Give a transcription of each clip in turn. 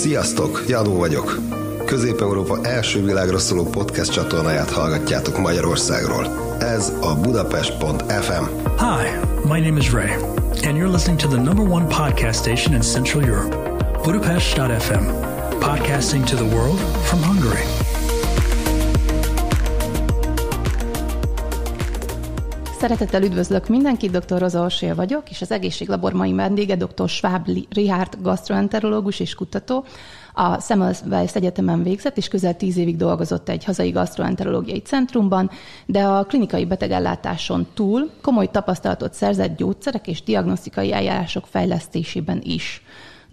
Sziasztok, Janó vagyok. Közép-Európa első világra szóló podcast csatornáját hallgatjátok Magyarországról. Ez a Budapest.fm. Hi, my name is Ray, and you're listening to the #1 podcast station in Central Europe, Budapest.fm, podcasting to the world from Hungary. Szeretettel üdvözlök mindenkit, dr. Roza Orsolya vagyok, és az egészséglabor mai vendége dr. Schwab Richard gastroenterológus és kutató. A Semmelweis Egyetemen végzett, és közel 10 évig dolgozott egy hazai gastroenterológiai centrumban, de a klinikai betegellátáson túl komoly tapasztalatot szerzett gyógyszerek és diagnosztikai eljárások fejlesztésében is.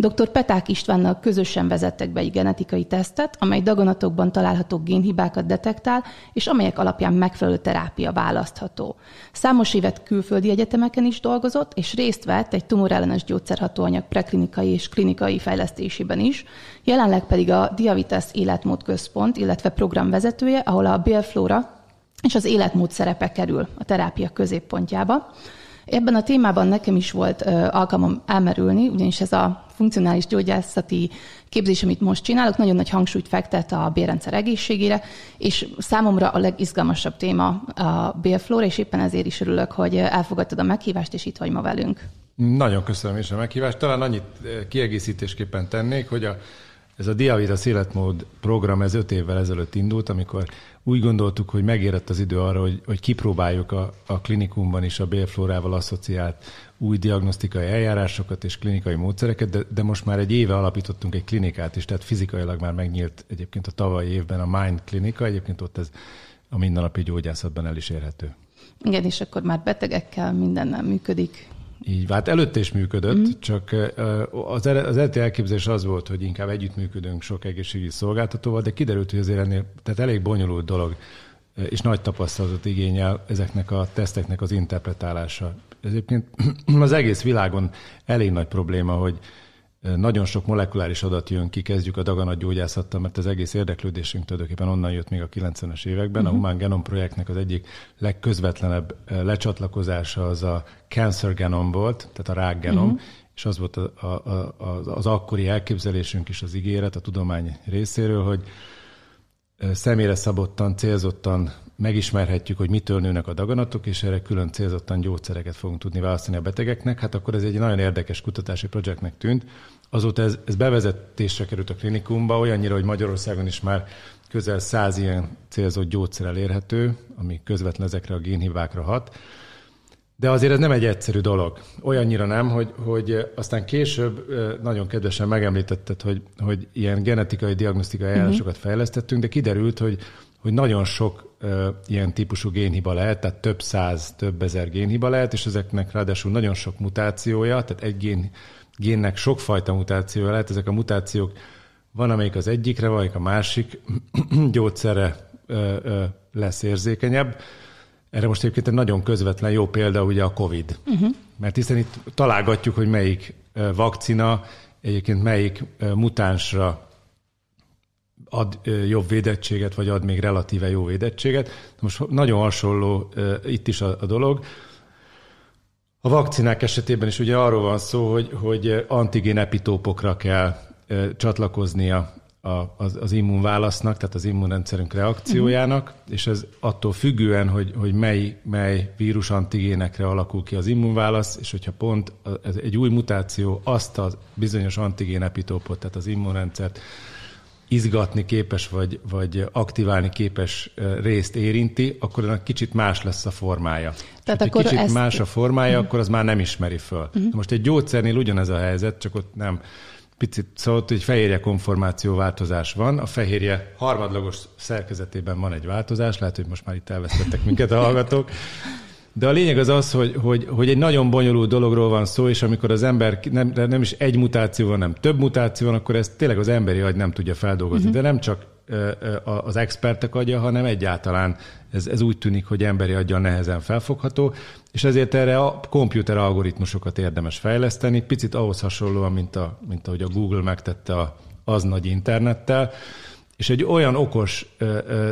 Dr. Peták Istvánnal közösen vezettek be egy genetikai tesztet, amely daganatokban található génhibákat detektál, és amelyek alapján megfelelő terápia választható. Számos évet külföldi egyetemeken is dolgozott, és részt vett egy tumorellenes gyógyszerhatóanyag preklinikai és klinikai fejlesztésében is, jelenleg pedig a Diavitas Életmódközpont, illetve program vezetője, ahol a bélflóra és az életmód szerepe kerül a terápia középpontjába. Ebben a témában nekem is volt alkalmam elmerülni, ugyanis ez a funkcionális gyógyászati képzés, amit most csinálok, nagyon nagy hangsúlyt fektet a bélrendszer egészségére, és számomra a legizgalmasabb téma a bélflóra, és éppen ezért is örülök, hogy elfogadtad a meghívást, és itt vagy ma velünk. Nagyon köszönöm is a meghívást. Talán annyit kiegészítésképpen tennék, hogy ez a Diavitas Életmód program, ez 5 évvel ezelőtt indult, amikor úgy gondoltuk, hogy megérett az idő arra, hogy kipróbáljuk a klinikumban is a bélflórával asszociált új diagnosztikai eljárásokat és klinikai módszereket, de most már egy éve alapítottunk egy klinikát is, tehát fizikailag már megnyílt egyébként a tavalyi évben a Mind klinika, egyébként ott ez a mindennapi gyógyászatban el is érhető. Igen, és akkor már betegekkel mindennel működik. Így, hát előtte is működött, csak az eredeti elképzelés az volt, hogy inkább együttműködünk sok egészségügyi szolgáltatóval, de kiderült, hogy azért ennél tehát elég bonyolult dolog, és nagy tapasztalatot igényel ezeknek a teszteknek az interpretálása. Egyébként az egész világon elég nagy probléma, hogy nagyon sok molekuláris adat jön ki, kezdjük a daganatgyógyászattal, mert az egész érdeklődésünk tulajdonképpen onnan jött még a 90-es években. A Human Genome projektnek az egyik legközvetlenebb lecsatlakozása az a Cancer Genome volt, tehát a rákgenom, és az volt az akkori elképzelésünk is, az ígéret a tudomány részéről, hogy személyre szabottan, célzottan megismerhetjük, hogy mitől nőnek a daganatok, és erre külön célzottan gyógyszereket fogunk tudni választani a betegeknek. Hát akkor ez egy nagyon érdekes kutatási projektnek tűnt. Azóta ez bevezetésre került a klinikumba, olyannyira, hogy Magyarországon is már közel 100 ilyen célzott gyógyszer elérhető, ami közvetlen ezekre a génhibákra hat. De azért ez nem egy egyszerű dolog. Olyannyira nem, hogy aztán később nagyon kedvesen megemlítetted, hogy ilyen genetikai diagnosztikai eljárásokat fejlesztettünk, de kiderült, hogy nagyon sok ilyen típusú génhiba lehet, tehát több száz, több ezer génhiba lehet, és ezeknek ráadásul nagyon sok mutációja, tehát egy génnek sokfajta mutációja lehet. Ezek a mutációk van, amelyik az egyikre, vagy a másik gyógyszerre lesz érzékenyebb. Erre most egyébként egy nagyon közvetlen jó példa ugye a COVID. Mert hiszen itt találgatjuk, hogy melyik vakcina, egyébként melyik mutánsra ad jobb védettséget, vagy ad még relatíve jó védettséget. Most nagyon hasonló itt is a dolog. A vakcinák esetében is ugye arról van szó, hogy antigén epitópokra kell csatlakoznia az immunválasznak, tehát az immunrendszerünk reakciójának, és ez attól függően, hogy mely vírus antigénekre alakul ki az immunválasz, és hogyha pont egy új mutáció azt a bizonyos antigén epitópot, tehát az immunrendszert izgatni képes, vagy aktiválni képes részt érinti, akkor annak kicsit más lesz a formája. Tehát akkor kicsit más a formája, akkor az már nem ismeri föl. Most egy gyógyszernél ugyanez a helyzet, csak ott nem picit, szóval ott egy fehérje konformáció változás van. A fehérje harmadlagos szerkezetében van egy változás, lehet, hogy most már itt elvesztettek minket a hallgatók. De a lényeg az, hogy egy nagyon bonyolult dologról van szó, és amikor az ember nem is egy mutáció van, hanem több mutáció van, akkor ezt tényleg az emberi agy nem tudja feldolgozni. De nem csak az expertek agya, hanem egyáltalán ez úgy tűnik, hogy emberi aggyal nehezen felfogható, és ezért erre a komputer algoritmusokat érdemes fejleszteni, picit ahhoz hasonlóan, mint ahogy a Google megtette az nagy internettel, és egy olyan okos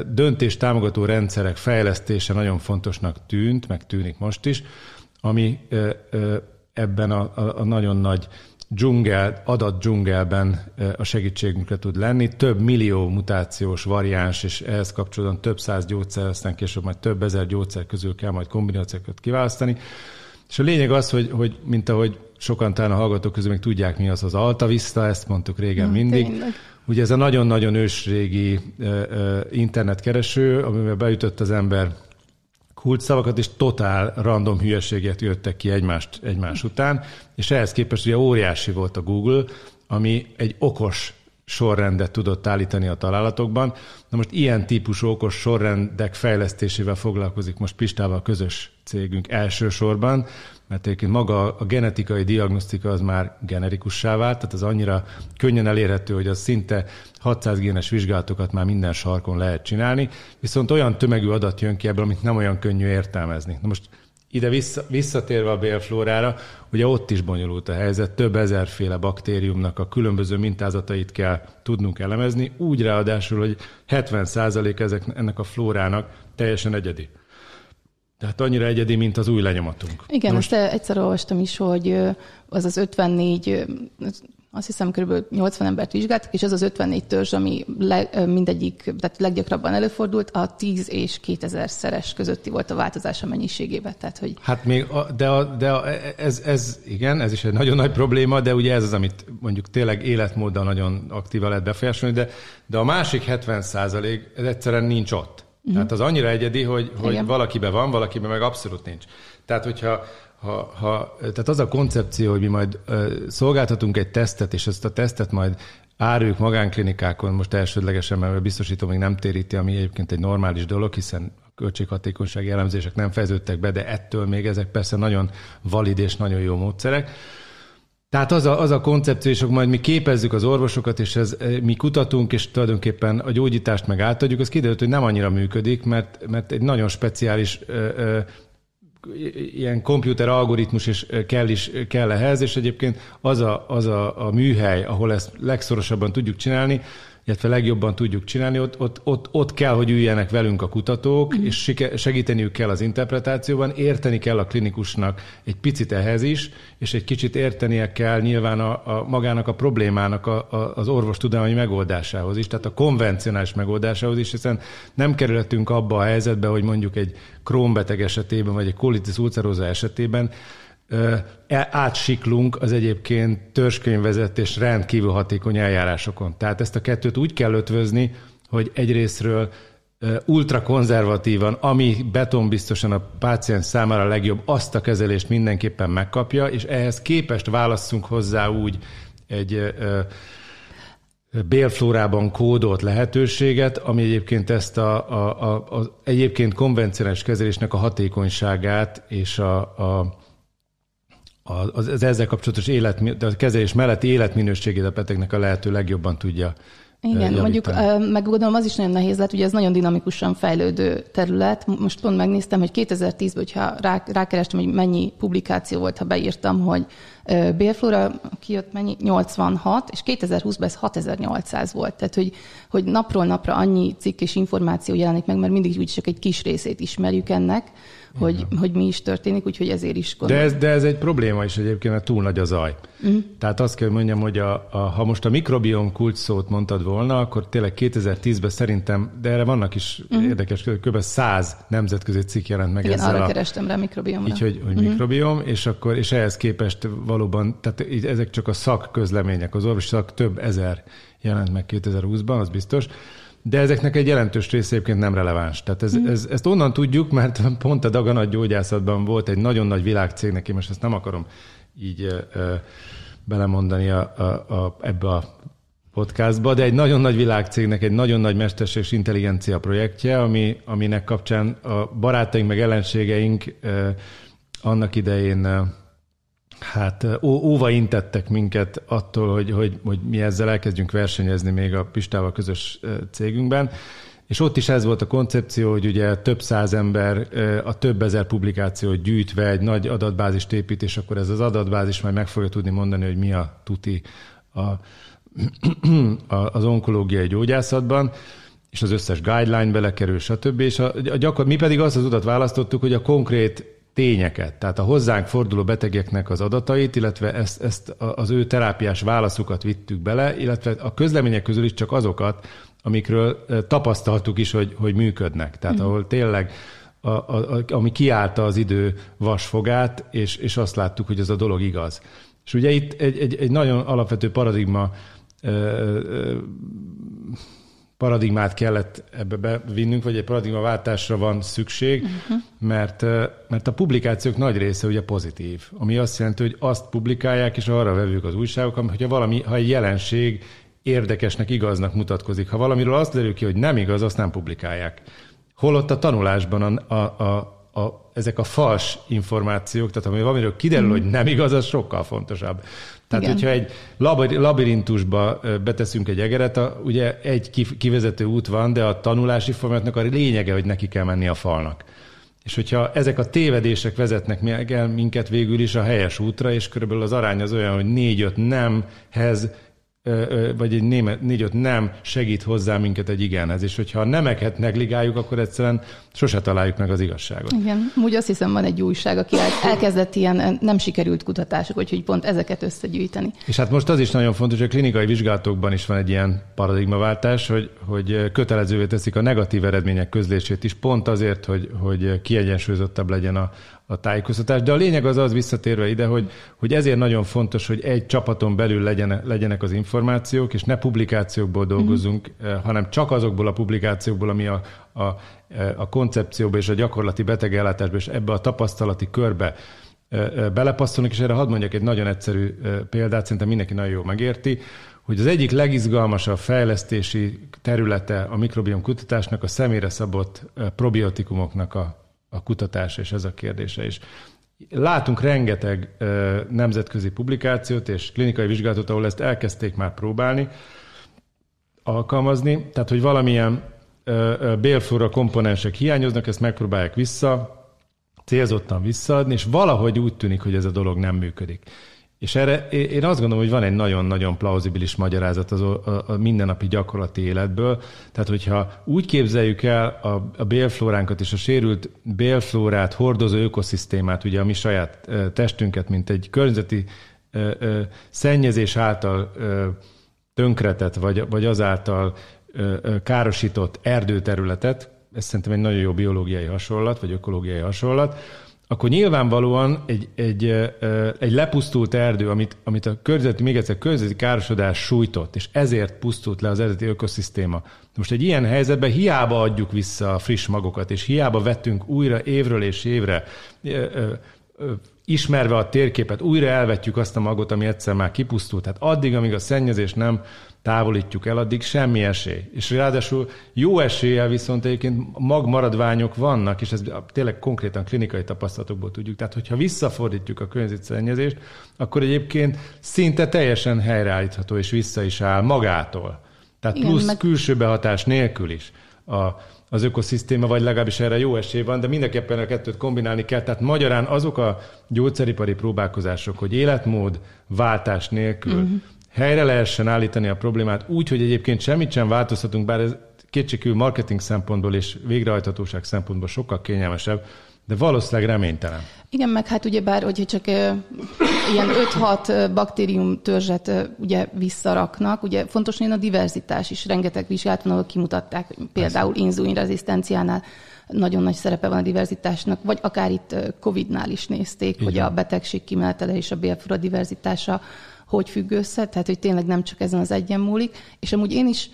döntéstámogató rendszerek fejlesztése nagyon fontosnak tűnt, meg tűnik most is, ami ebben a nagyon nagy adatdzsungelben a segítségünkre tud lenni. Több millió mutációs variáns, és ehhez kapcsolódóan több száz gyógyszer, aztán később majd több ezer gyógyszer közül kell majd kombinációkat kiválasztani. És a lényeg az, hogy mint ahogy sokan talán a hallgatók közül még tudják, mi az az AltaVista, ezt mondtuk régen mindig. Tényleg. Ugye ez a nagyon-nagyon ősrégi internetkereső, amivel beütött az ember kulcsszavakat, és totál random hülyeségek jöttek ki egymás után, és ehhez képest ugye óriási volt a Google, ami egy okos sorrendet tudott állítani a találatokban. Na most ilyen típusú okos sorrendek fejlesztésével foglalkozik most Pistával a közös cégünk elsősorban, mert egyébként maga a genetikai diagnosztika az már generikussá vált, tehát az annyira könnyen elérhető, hogy az szinte 600 génes vizsgálatokat már minden sarkon lehet csinálni, viszont olyan tömegű adat jön ki ebből, amit nem olyan könnyű értelmezni. Na most ide visszatérve a bélflórára, ugye ott is bonyolult a helyzet, több ezerféle baktériumnak a különböző mintázatait kell tudnunk elemezni, úgy ráadásul, hogy 70% ennek a flórának teljesen egyedi. Tehát annyira egyedi, mint az új lenyomatunk. Igen, most egyszer olvastam is, hogy az 54, azt hiszem kb. 80 embert vizsgáltak, és az az 54 törzs, ami mindegyik, tehát leggyakrabban előfordult, a 10 és 2000-szeres közötti volt a változás a mennyiségében. Tehát, hogy... Hát még, igen, ez is egy nagyon nagy probléma, de ugye ez az, amit mondjuk tényleg életmóddal nagyon aktívan lehet befolyásolni, de a másik 70% ez egyszerűen nincs ott. Tehát az annyira egyedi, hogy valakiben van, valakiben meg abszolút nincs. Tehát, hogyha tehát az a koncepció, hogy mi majd szolgáltatunk egy tesztet, és ezt a tesztet majd áruljuk magánklinikákon, most elsődlegesen, mert biztosító még nem téríti, ami egyébként egy normális dolog, hiszen a költséghatékonysági elemzések nem fejeződtek be, de ettől még ezek persze nagyon valid és nagyon jó módszerek. Tehát az a koncepció, és majd mi képezzük az orvosokat, és mi kutatunk, és tulajdonképpen a gyógyítást meg átadjuk, az kiderült, hogy nem annyira működik, mert egy nagyon speciális ilyen komputer algoritmus is kell ehhez, és egyébként az a műhely, ahol ezt legszorosabban tudjuk csinálni, illetve legjobban tudjuk csinálni, ott kell, hogy üljenek velünk a kutatók, és segíteniük kell az interpretációban, érteni kell a klinikusnak egy picit ehhez is, és egy kicsit értenie kell nyilván magának a problémának az orvostudományi megoldásához is, tehát a konvencionális megoldásához is, hiszen nem kerülhetünk abba a helyzetbe, hogy mondjuk egy Crohn-beteg esetében, vagy egy colitis ulcerosa esetében átsiklunk az egyébként törzskönyvvezett és rendkívül hatékony eljárásokon. Tehát ezt a kettőt úgy kell ötvözni, hogy egyrészről ultrakonzervatívan, ami betonbiztosan a páciens számára a legjobb, azt a kezelést mindenképpen megkapja, és ehhez képest válasszunk hozzá úgy egy bélflórában kódolt lehetőséget, ami egyébként ezt az egyébként konvencionális kezelésnek a hatékonyságát és az ezzel kapcsolatos a kezelés melletti életminőségét a betegnek a lehető legjobban tudja javítani. Mondjuk meg gondolom az is nagyon nehéz lett, ugye ez nagyon dinamikusan fejlődő terület. Most pont megnéztem, hogy 2010-ben, hogyha rákerestem, hogy mennyi publikáció volt, ha beírtam, hogy bélflóra kijött mennyi? 86, és 2020-ban ez 6800 volt. Tehát, hogy napról napra annyi cikk és információ jelenik meg, mert mindig úgy csak egy kis részét ismerjük ennek, hogy mi is történik, úgyhogy ezért is gondolom. De ez egy probléma is egyébként, mert túl nagy a zaj. Tehát azt kell mondjam, hogy ha most a mikrobiom kulcsszót mondtad volna, akkor tényleg 2010-ben szerintem, de erre vannak is érdekes, kb. 100 nemzetközi cikk jelent meg ezzel. Igen, arra kerestem rá mikrobiomra. Így, hogy mikrobiom, és ehhez képest valóban, tehát ezek csak a szakközlemények, az orvosi szak több ezer jelent meg 2020-ban, az biztos. De ezeknek egy jelentős része egyébként nem releváns. Tehát ezt onnan tudjuk, mert pont a daganatgyógyászatban volt egy nagyon nagy világcégnek, én most ezt nem akarom így belemondani ebbe a podcastba, de egy nagyon nagy világcégnek egy nagyon nagy mesterséges intelligencia projektje, aminek kapcsán a barátaink meg ellenségeink annak idején óva intettek minket attól, hogy mi ezzel elkezdjünk versenyezni még a Pistával közös cégünkben. És ott is ez volt a koncepció, hogy ugye több száz ember a több ezer publikációt gyűjtve egy nagy adatbázist épít, és akkor ez az adatbázis majd meg fogja tudni mondani, hogy mi a tuti az onkológiai gyógyászatban, és az összes guideline belekerül, stb. És mi pedig azt az utat választottuk, hogy a konkrét tényeket, tehát a hozzánk forduló betegeknek az adatait, illetve ezt az ő terápiás válaszukat vittük bele, illetve a közlemények közül is csak azokat, amikről tapasztaltuk is, hogy működnek. Tehát ahol tényleg ami kiállta az idő vasfogát, és azt láttuk, hogy ez a dolog igaz. És ugye itt egy nagyon alapvető paradigmát kellett ebbe bevinnünk, vagy egy paradigmaváltásra van szükség, mert a publikációk nagy része ugye pozitív, ami azt jelenti, hogy azt publikálják, és arra vevők az újságok, ha egy jelenség érdekesnek, igaznak mutatkozik. Ha valamiről azt derül ki, hogy nem igaz, azt nem publikálják. Holott a tanulásban ezek a fals információk, tehát ami valamiről kiderül, hogy nem igaz, az sokkal fontosabb. Tehát, igen, hogyha egy labirintusba beteszünk egy egeret, ugye egy kivezető út van, de a tanulási folyamatnak a lényege, hogy neki kell menni a falnak. És hogyha ezek a tévedések vezetnek el minket végül is a helyes útra, és körülbelül az arány az olyan, hogy 4-5 nemhez, vagy egy 4-5 nem segít hozzá minket egy igenhez. És hogyha a nemeket negligáljuk, akkor egyszerűen sose találjuk meg az igazságot. Igen, úgy azt hiszem, van egy újság, aki elkezdett ilyen nem sikerült kutatások, úgyhogy pont ezeket összegyűjteni. És hát most az is nagyon fontos, hogy a klinikai vizsgálatokban is van egy ilyen paradigmaváltás, hogy kötelezővé teszik a negatív eredmények közlését is, pont azért, hogy kiegyensúlyozottabb legyen a tájékoztatás. De a lényeg az visszatérve ide, hogy ezért nagyon fontos, hogy egy csapaton belül legyenek az információk, és ne publikációkból dolgozzunk, hanem csak azokból a publikációkból, ami a koncepcióba és a gyakorlati betegellátásba és ebbe a tapasztalati körbe belepasszolnak, és erre hadd mondjak egy nagyon egyszerű példát, szerintem mindenki nagyon jól megérti, hogy az egyik legizgalmasabb fejlesztési területe a mikrobiom kutatásnak a személyre szabott probiotikumoknak a kutatása, és ez a kérdése is. Látunk rengeteg nemzetközi publikációt és klinikai vizsgálatot, ahol ezt elkezdték már próbálni, alkalmazni, tehát hogy valamilyen bélflóra komponensek hiányoznak, ezt megpróbálják célzottan visszaadni, és valahogy úgy tűnik, hogy ez a dolog nem működik. És erre én azt gondolom, hogy van egy nagyon-nagyon plauzibilis magyarázat a mindennapi gyakorlati életből. Tehát, hogyha úgy képzeljük el a bélflóránkat és a sérült bélflórát hordozó ökoszisztémát, ugye a mi saját testünket, mint egy környezeti szennyezés által tönkretett, vagy azáltal károsított erdőterületet, ez szerintem egy nagyon jó biológiai hasonlat, vagy ökológiai hasonlat, akkor nyilvánvalóan egy lepusztult erdő, amit a környezeti károsodás sújtott, és ezért pusztult le az eredeti ökoszisztéma. Most egy ilyen helyzetben hiába adjuk vissza a friss magokat, és hiába vettünk újra évről és évre, ismerve a térképet, újra elvetjük azt a magot, ami egyszer már kipusztult. Tehát addig, amíg a szennyezés nem távolítjuk el, addig semmi esély. És ráadásul jó eséllyel viszont egyébként magmaradványok vannak, és ez tényleg konkrétan klinikai tapasztalatokból tudjuk. Tehát, hogyha visszafordítjuk a környezetszennyezést, akkor egyébként szinte teljesen helyreállítható, és vissza is áll magától. Tehát igen, plusz külső behatás nélkül is az ökoszisztéma, vagy legalábbis erre jó esély van, de mindenképpen a kettőt kombinálni kell. Tehát magyarán azok a gyógyszeripari próbálkozások, hogy életmód váltás nélkül helyre lehessen állítani a problémát úgy, hogy egyébként semmit sem változtatunk, bár ez kétségkívül marketing szempontból és végrehajthatóság szempontból sokkal kényelmesebb, de valószínűleg reménytelen. Igen, meg hát ugyebár, hogyha csak ilyen 5-6 baktérium törzset ugye visszaraknak, ugye fontos lenne a diverzitás is. Rengeteg vizsgálat van, ahol kimutatták, például inzulinrezisztenciánál nagyon nagy szerepe van a diverzitásnak, vagy akár itt Covid-nál is nézték, igen, hogy a betegség kimenetele és a bélflóra diverzitása hogy függ össze, tehát hogy tényleg nem csak ezen az egyen múlik. És amúgy én is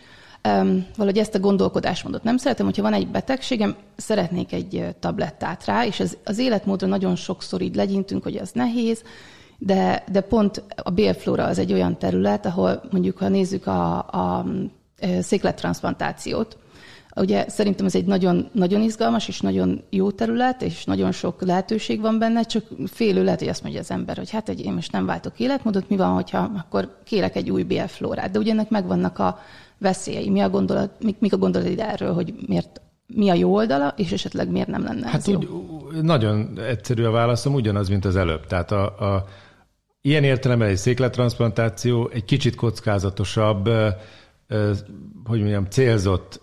valahogy ezt a gondolkodásmódot nem szeretem, hogyha van egy betegségem, szeretnék egy tablettát rá, és az életmódra nagyon sokszor így legyintünk, hogy az nehéz, de pont a bélflóra az egy olyan terület, ahol mondjuk, ha nézzük a széklettranszplantációt, ugye szerintem ez egy nagyon, nagyon izgalmas és nagyon jó terület, és nagyon sok lehetőség van benne, csak félő lehet, hogy azt mondja az ember, hogy hát én most nem váltok életmódot, mi van, hogyha akkor kérek egy új bélflórát. De ugye ennek megvannak a veszélyei. Mik a gondolatid erről, hogy mi a jó oldala, és esetleg miért nem lenne ez jó? Nagyon egyszerű a válaszom, ugyanaz, mint az előbb. Tehát ilyen értelemben egy széklettranszplantáció egy kicsit kockázatosabb, hogy mondjam, célzott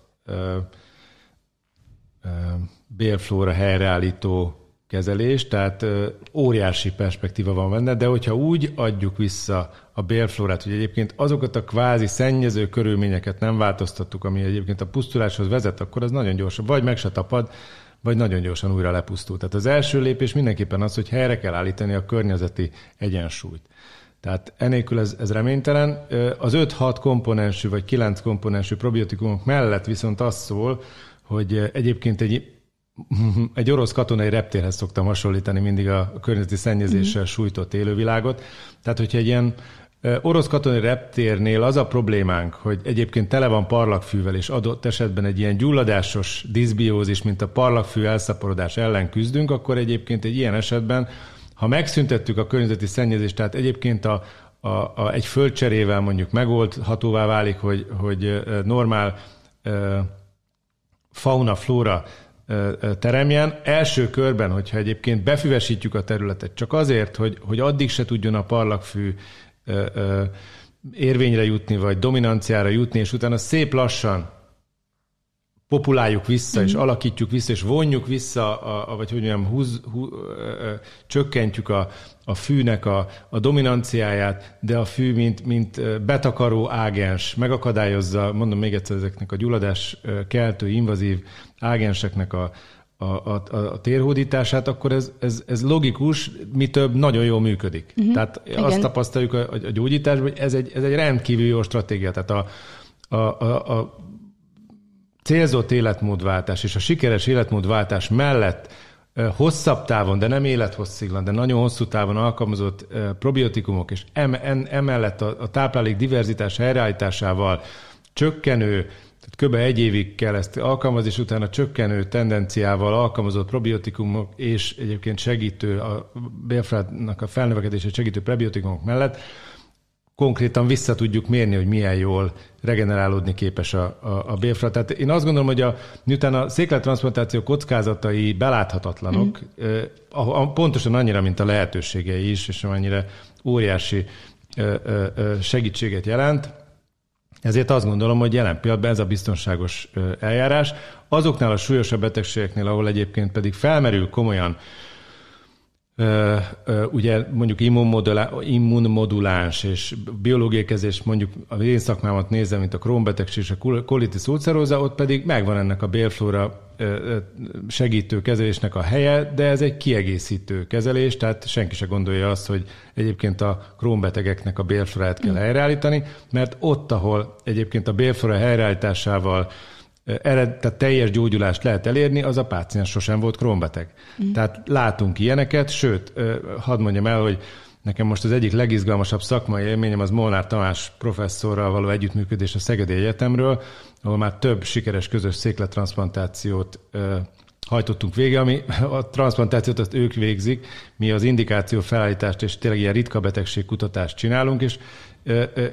bélflóra helyreállító kezelés, tehát óriási perspektíva van benne, de hogyha úgy adjuk vissza a bélflórát, hogy egyébként azokat a kvázi szennyező körülményeket nem változtattuk, ami egyébként a pusztuláshoz vezet, akkor az nagyon gyorsan, vagy meg se tapad, vagy nagyon gyorsan újra lepusztul. Tehát az első lépés mindenképpen az, hogy helyre kell állítani a környezeti egyensúlyt. Tehát enélkül ez reménytelen. Az 5-6 komponensű vagy 9 komponensű probiotikumok mellett viszont az szól, hogy egyébként egy orosz katonai reptérhez szoktam hasonlítani mindig a környezeti szennyezéssel sújtott élővilágot. Tehát, hogyha egy ilyen orosz katonai reptérnél az a problémánk, hogy egyébként tele van parlagfűvel, és adott esetben egy ilyen gyulladásos diszbiózis, mint a parlagfű elszaporodás ellen küzdünk, akkor egyébként egy ilyen esetben, ha megszüntettük a környezeti szennyezést, tehát egyébként egy földcserével mondjuk megoldhatóvá válik, hogy normál fauna-flóra teremjen. Első körben, hogyha egyébként befüvesítjük a területet csak azért, hogy addig se tudjon a parlagfű érvényre jutni, vagy dominanciára jutni, és utána szép lassan populáljuk vissza, és alakítjuk vissza, és vonjuk vissza, vagy hogy mondjam, csökkentjük a fűnek a dominanciáját, de a fű, mint betakaró ágens megakadályozza, mondom még egyszer, ezeknek a gyulladás keltő, invazív ágenseknek a térhódítását, akkor ez logikus, mi több nagyon jól működik. Tehát igen. Azt tapasztaljuk a gyógyításban, hogy ez egy rendkívül jó stratégia. Tehát a célzott életmódváltás és a sikeres életmódváltás mellett hosszabb távon, de nem élethossziglan, de nagyon hosszú távon alkalmazott probiotikumok, és emellett a táplálék diverzitás helyreállításával csökkenő, tehát kb. 1 évig kell ezt alkalmazni, és utána csökkenő tendenciával alkalmazott probiotikumok és egyébként segítő, a bélflórának a felnövekedését segítő prebiotikumok mellett konkrétan vissza tudjuk mérni, hogy milyen jól regenerálódni képes a bélflóra. Tehát én azt gondolom, hogy miután a széklettranszplantáció kockázatai beláthatatlanok, pontosan annyira, mint a lehetőségei is, és annyira óriási segítséget jelent, ezért azt gondolom, hogy jelen pillanatban ez a biztonságos eljárás. Azoknál a súlyosabb betegségeknél, ahol egyébként pedig felmerül komolyan ugye mondjuk immunmoduláns és biológiai kezelés, mondjuk az én szakmámat nézem, mint a Crohn-betegség és a colitis ulcerosa, ott pedig megvan ennek a bélflóra segítő kezelésnek a helye, de ez egy kiegészítő kezelés, tehát senki se gondolja azt, hogy egyébként a Crohn-betegeknek a bélflórát kell helyreállítani, mert ott, ahol egyébként a bélflóra helyreállításával tehát teljes gyógyulást lehet elérni, az a páciens sosem volt Crohn-beteg. Tehát látunk ilyeneket, sőt, hadd mondjam el, hogy nekem most az egyik legizgalmasabb szakmai élményem az Molnár Tamás professzorral való együttműködés a Szegedi Egyetemről, ahol már több sikeres közös széklettranszplantációt hajtottunk végre, ami a transzplantációt azt ők végzik, mi az indikáció felállítást és tényleg ilyen ritka betegség kutatást csinálunk,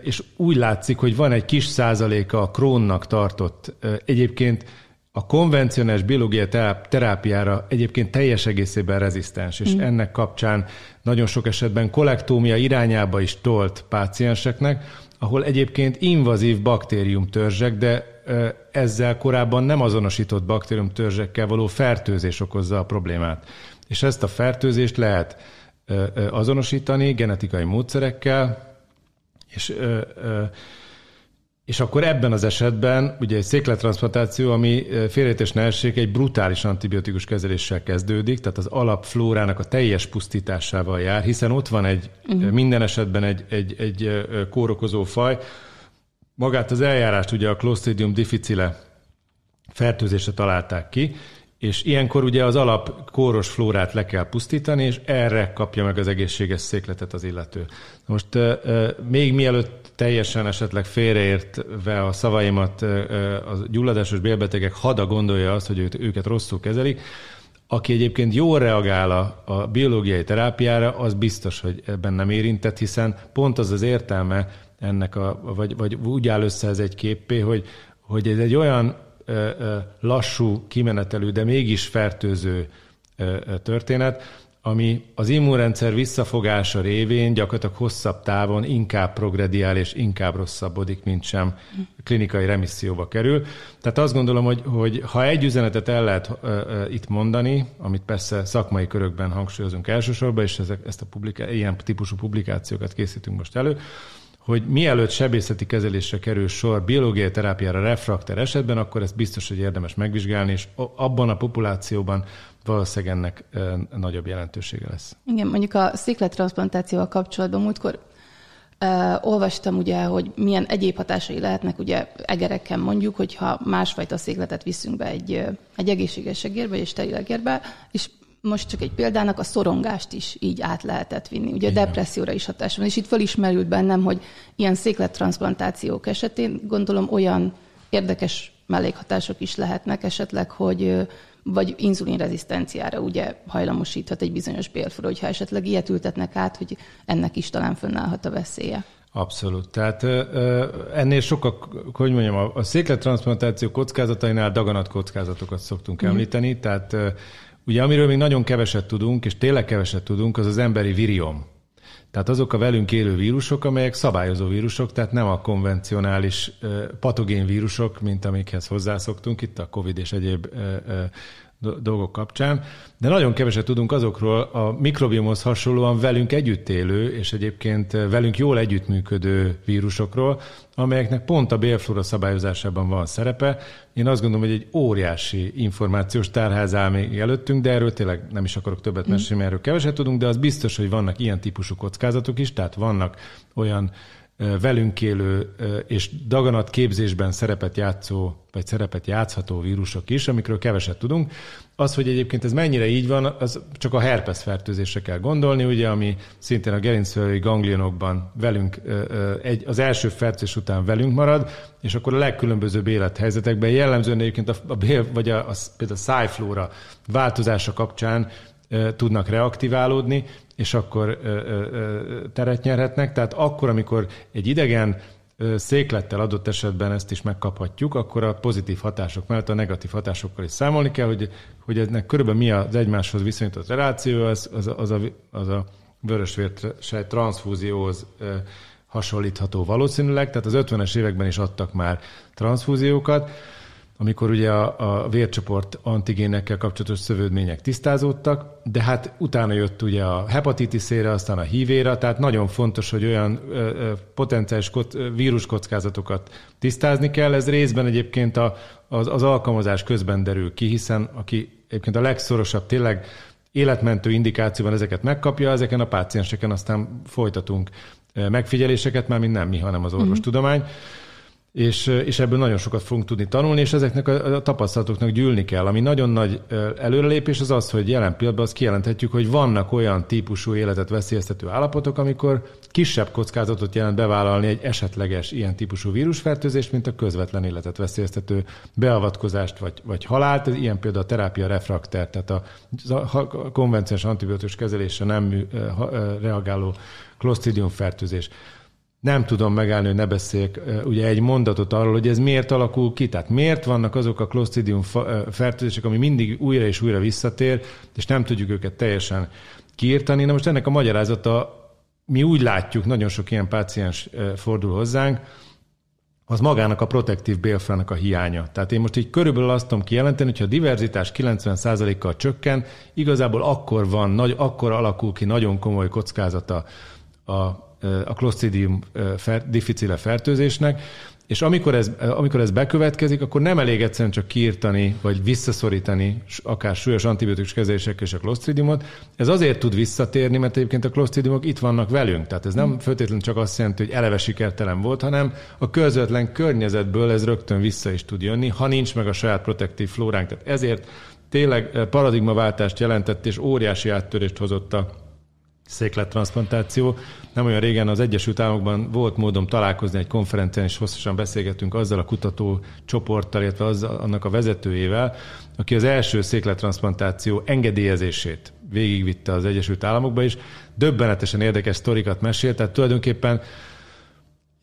és úgy látszik, hogy van egy kis százaléka a Crohnnak tartott egyébként a konvencionális biológiai terápiára egyébként teljes egészében rezisztens, és ennek kapcsán nagyon sok esetben kolektómia irányába is tolt pácienseknek, ahol egyébként invazív baktériumtörzsek, de ezzel korábban nem azonosított baktériumtörzsekkel való fertőzés okozza a problémát. És ezt a fertőzést lehet azonosítani genetikai módszerekkel, és akkor ebben az esetben ugye egy széklettranszplantáció, ami félreértés ne essék, egy brutális antibiotikus kezeléssel kezdődik, tehát az alapflórának a teljes pusztításával jár, hiszen ott van minden esetben egy kórokozó faj. Magát az eljárást ugye a Clostridium difficile fertőzésre találták ki, és ilyenkor ugye az alap kóros flórát le kell pusztítani, és erre kapja meg az egészséges székletet az illető. Most még mielőtt teljesen esetleg félreértve a szavaimat a gyulladásos bélbetegek hada gondolja azt, hogy őket rosszul kezelik, aki egyébként jól reagál a biológiai terápiára, az biztos, hogy ebben nem érintett, hiszen pont az az értelme ennek, vagy úgy áll össze ez egy képpé, hogy ez egy olyan lassú, kimenetelő, de mégis fertőző történet, ami az immunrendszer visszafogása révén gyakorlatilag hosszabb távon inkább progrediál és inkább rosszabbodik, mint sem klinikai remisszióba kerül. Tehát azt gondolom, hogy ha egy üzenetet el lehet itt mondani, amit persze szakmai körökben hangsúlyozunk elsősorban, és ilyen típusú publikációkat készítünk most elő, hogy mielőtt sebészeti kezelésre kerül sor biológiai terápiára refrakter esetben, akkor ezt biztos, hogy érdemes megvizsgálni, és abban a populációban valószínűleg ennek nagyobb jelentősége lesz. Igen, mondjuk a széklettranszplantációval kapcsolatban múltkor olvastam ugye, hogy milyen egyéb hatásai lehetnek ugye egereken mondjuk, hogyha másfajta székletet viszünk be egy egészséges egérbe és steril egérbe, és most csak egy példának a szorongást is így át lehetett vinni. Ugye igen. Depresszióra is hatás van, és itt fölismerült bennem, hogy ilyen széklettranszplantációk esetén gondolom olyan érdekes mellékhatások is lehetnek esetleg, hogy vagy inzulinrezisztenciára ugye hajlamosíthat egy bizonyos bélfura, hogyha esetleg ilyet ültetnek át, hogy ennek is talán fönnállhat a veszélye. Abszolút. Tehát ennél sokkal, hogy mondjam, a széklettranszplantáció kockázatainál daganatkockázatokat szoktunk említeni, tehát ugye amiről még nagyon keveset tudunk, és tényleg keveset tudunk, az az emberi viriom. Tehát azok a velünk élő vírusok, amelyek szabályozó vírusok, tehát nem a konvencionális patogén vírusok, mint amikhez hozzászoktunk itt a COVID és egyéb dolgok kapcsán, de nagyon keveset tudunk azokról a mikrobiomhoz hasonlóan velünk együtt élő, és egyébként velünk jól együttműködő vírusokról, amelyeknek pont a bélflóra szabályozásában van szerepe. Én azt gondolom, hogy egy óriási információs tárház áll még előttünk, de erről tényleg nem is akarok többet mesélni, mert erről keveset tudunk, de az biztos, hogy vannak ilyen típusú kockázatok is, tehát vannak olyan velünk élő és daganatképzésben szerepet játszó, vagy szerepet játszható vírusok is, amikről keveset tudunk. Az, hogy egyébként ez mennyire így van, az csak a herpes fertőzésre kell gondolni, ugye, ami szintén a gerincvelői ganglionokban velünk, az első fertőzés után velünk marad, és akkor a legkülönbözőbb élethelyzetekben jellemzően egyébként például a szájflóra változása kapcsán tudnak reaktiválódni, és akkor teret nyerhetnek. Tehát akkor, amikor egy idegen széklettel adott esetben ezt is megkaphatjuk, akkor a pozitív hatások mellett a negatív hatásokkal is számolni kell, hogy ennek körülbelül mi az egymáshoz viszonyított reláció, az a vörösvérsejt transzfúzióhoz hasonlítható valószínűleg. Tehát az 50-es években is adtak már transzfúziókat, amikor ugye a vércsoport antigénekkel kapcsolatos szövődmények tisztázódtak, de hát utána jött ugye a hepatitis C-re, aztán a HIV-re, tehát nagyon fontos, hogy olyan potenciális víruskockázatokat tisztázni kell. Ez részben egyébként az alkalmazás közben derül ki, hiszen aki egyébként a legszorosabb, tényleg életmentő indikációban ezeket megkapja, ezeken a pácienseken aztán folytatunk megfigyeléseket, már nem mi, hanem az orvostudomány. És ebből nagyon sokat fogunk tudni tanulni, és ezeknek a tapasztalatoknak gyűlni kell. Ami nagyon nagy előrelépés az az, hogy jelen pillanatban azt kijelenthetjük, hogy vannak olyan típusú életet veszélyeztető állapotok, amikor kisebb kockázatot jelent bevállalni egy esetleges ilyen típusú vírusfertőzést, mint a közvetlen életet veszélyeztető beavatkozást vagy halált. Ez ilyen például a terápia refrakter, tehát a konvencionális antibiotikus kezelésre nem reagáló Clostridium fertőzés. Nem tudom megállni, hogy ne beszéljek ugye egy mondatot arról, hogy ez miért alakul ki, tehát miért vannak azok a Clostridium fertőzések, ami mindig újra és újra visszatér, és nem tudjuk őket teljesen kiírtani. Na most ennek a magyarázata, mi úgy látjuk, nagyon sok ilyen páciens fordul hozzánk, az magának a protektív bélfának a hiánya. Tehát én most így körülbelül azt tudom kijelenteni, hogyha a diverzitás 90%-kal csökken, igazából akkor alakul ki nagyon komoly kockázata a Clostridium difficile fertőzésnek, és amikor ez bekövetkezik, akkor nem elég egyszerűen csak kiírtani, vagy visszaszorítani akár súlyos antibiotikus kezelésekkel is a Clostridiumot. Ez azért tud visszatérni, mert egyébként a Clostridiumok itt vannak velünk. Tehát ez nem feltétlenül csak azt jelenti, hogy eleve sikertelen volt, hanem a közvetlen környezetből ez rögtön vissza is tud jönni, ha nincs meg a saját protektív flóránk. Tehát ezért tényleg paradigmaváltást jelentett, és óriási áttörést hozott a széklettranszplantáció. Nem olyan régen az Egyesült Államokban volt módom találkozni egy konferencián, és hosszasan beszélgettünk azzal a kutatócsoporttal, illetve annak a vezetőjével, aki az első széklettranszplantáció engedélyezését végigvitte az Egyesült Államokba is. Döbbenetesen érdekes sztorikat mesélt, tehát tulajdonképpen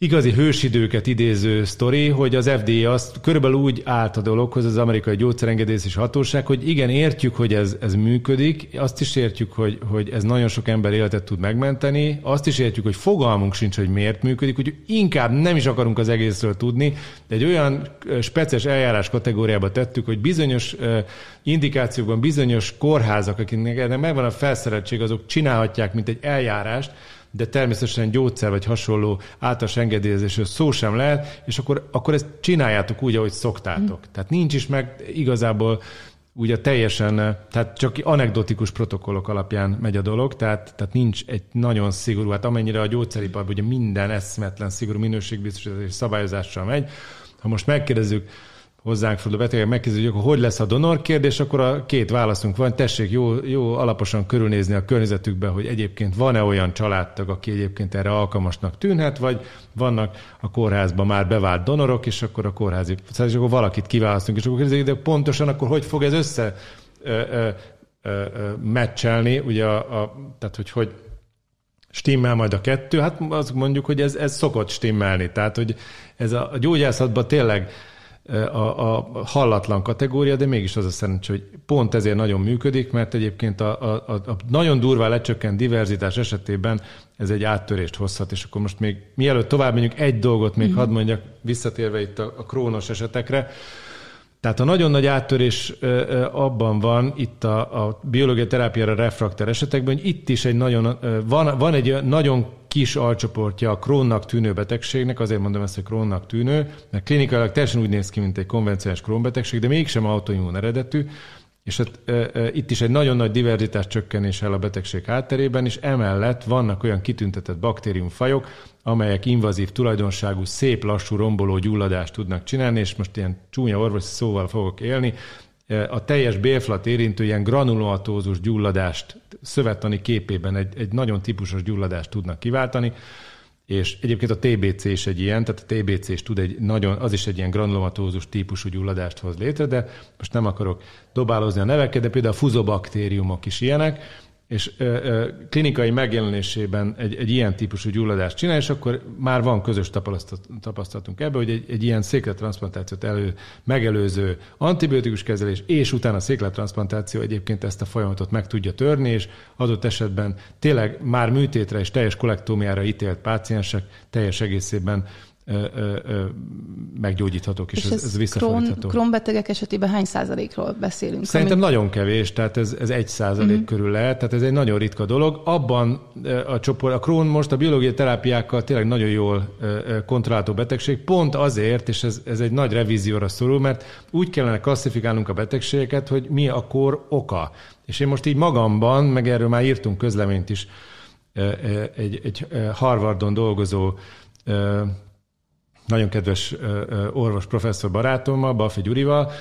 igazi hősidőket idéző sztori, hogy az FDA azt körülbelül úgy állt a dologhoz, az amerikai gyógyszerengedélyezési hatóság, hogy igen, értjük, hogy ez működik, azt is értjük, hogy ez nagyon sok ember életet tud megmenteni, azt is értjük, hogy fogalmunk sincs, hogy miért működik, úgyhogy inkább nem is akarunk az egészről tudni, de egy olyan speciális eljárás kategóriába tettük, hogy bizonyos indikációkban bizonyos kórházak, akiknek megvan a felszereltség, azok csinálhatják, mint egy eljárást, de természetesen gyógyszer vagy hasonló általános engedélyezésről szó sem lehet, és akkor ezt csináljátok úgy, ahogy szoktátok. Tehát nincs is meg igazából ugye teljesen, tehát csak anekdotikus protokollok alapján megy a dolog, tehát nincs egy nagyon szigorú, hát amennyire a gyógyszeriparban ugye minden eszmetlen szigorú minőségbiztosítási szabályozással megy. Ha most megkérdezzük hozzánk forduló betegek, megkérdezzük, hogy lesz a donor kérdés, akkor a két válaszunk van. Tessék jó alaposan körülnézni a környezetükben, hogy egyébként van-e olyan családtag, aki egyébként erre alkalmasnak tűnhet, vagy vannak a kórházban már bevált donorok, és akkor a kórházi, és akkor valakit kiválasztunk, és akkor kérdezik, de pontosan akkor hogy fog ez össze meccselni, ugye tehát hogy stimmel majd a kettő, hát azt mondjuk, hogy ez szokott stimmelni. Tehát, hogy ez a gyógyászatban tényleg a hallatlan kategória, de mégis az a szerencsé, hogy pont ezért nagyon működik, mert egyébként a nagyon durván lecsökkent diverzitás esetében ez egy áttörést hozhat, és akkor most még mielőtt tovább menjünk, egy dolgot még hadd mondjak, visszatérve itt a krónos esetekre. Tehát a nagyon nagy áttörés abban van, itt a biológiai terápiára refrakter esetekben, hogy itt is van egy nagyon kis alcsoportja a Crohnnak tűnő betegségnek, azért mondom ezt, hogy Crohnnak tűnő, mert klinikailag teljesen úgy néz ki, mint egy konvencionális Crohn-betegség, de mégsem autoimmun eredetű, és itt is egy nagyon nagy diverzitás csökkenéssel a betegség hátterében, és emellett vannak olyan kitüntetett baktériumfajok, amelyek invazív tulajdonságú, szép lassú romboló gyulladást tudnak csinálni, és most ilyen csúnya orvosi szóval fogok élni, a teljes bélflat érintő ilyen granulomatózus gyulladást szövettani képében egy nagyon típusos gyulladást tudnak kiváltani, és egyébként a TBC is egy ilyen, tehát a TBC is tud az is egy ilyen granulomatózus típusú gyulladást hoz létre, de most nem akarok dobálozni a neveket, de például a fuzobaktériumok is ilyenek, és klinikai megjelenésében egy ilyen típusú gyulladást csinál, és akkor már van közös tapasztalatunk ebben, hogy egy ilyen széklettranszplantációt megelőző antibiotikus kezelés, és utána a széklettranszplantáció egyébként ezt a folyamatot meg tudja törni, és adott esetben tényleg már műtétre és teljes kolektómiára ítélt páciensek teljes egészében meggyógyíthatók, és ez visszafordítható. Crohn-betegek esetében hány százalékról beszélünk? Szerintem nagyon kevés, tehát ez 1% körül lehet, tehát ez egy nagyon ritka dolog. Abban a csoport, a Crohn most a biológiai terápiákkal tényleg nagyon jól kontrollálható betegség, pont azért, és ez egy nagy revízióra szorul, mert úgy kellene klasszifikálnunk a betegségeket, hogy mi a kór oka. És én most így magamban, meg erről már írtunk közleményt is, egy Harvardon dolgozó nagyon kedves orvos professzor barátommal, Balfi Gyurival,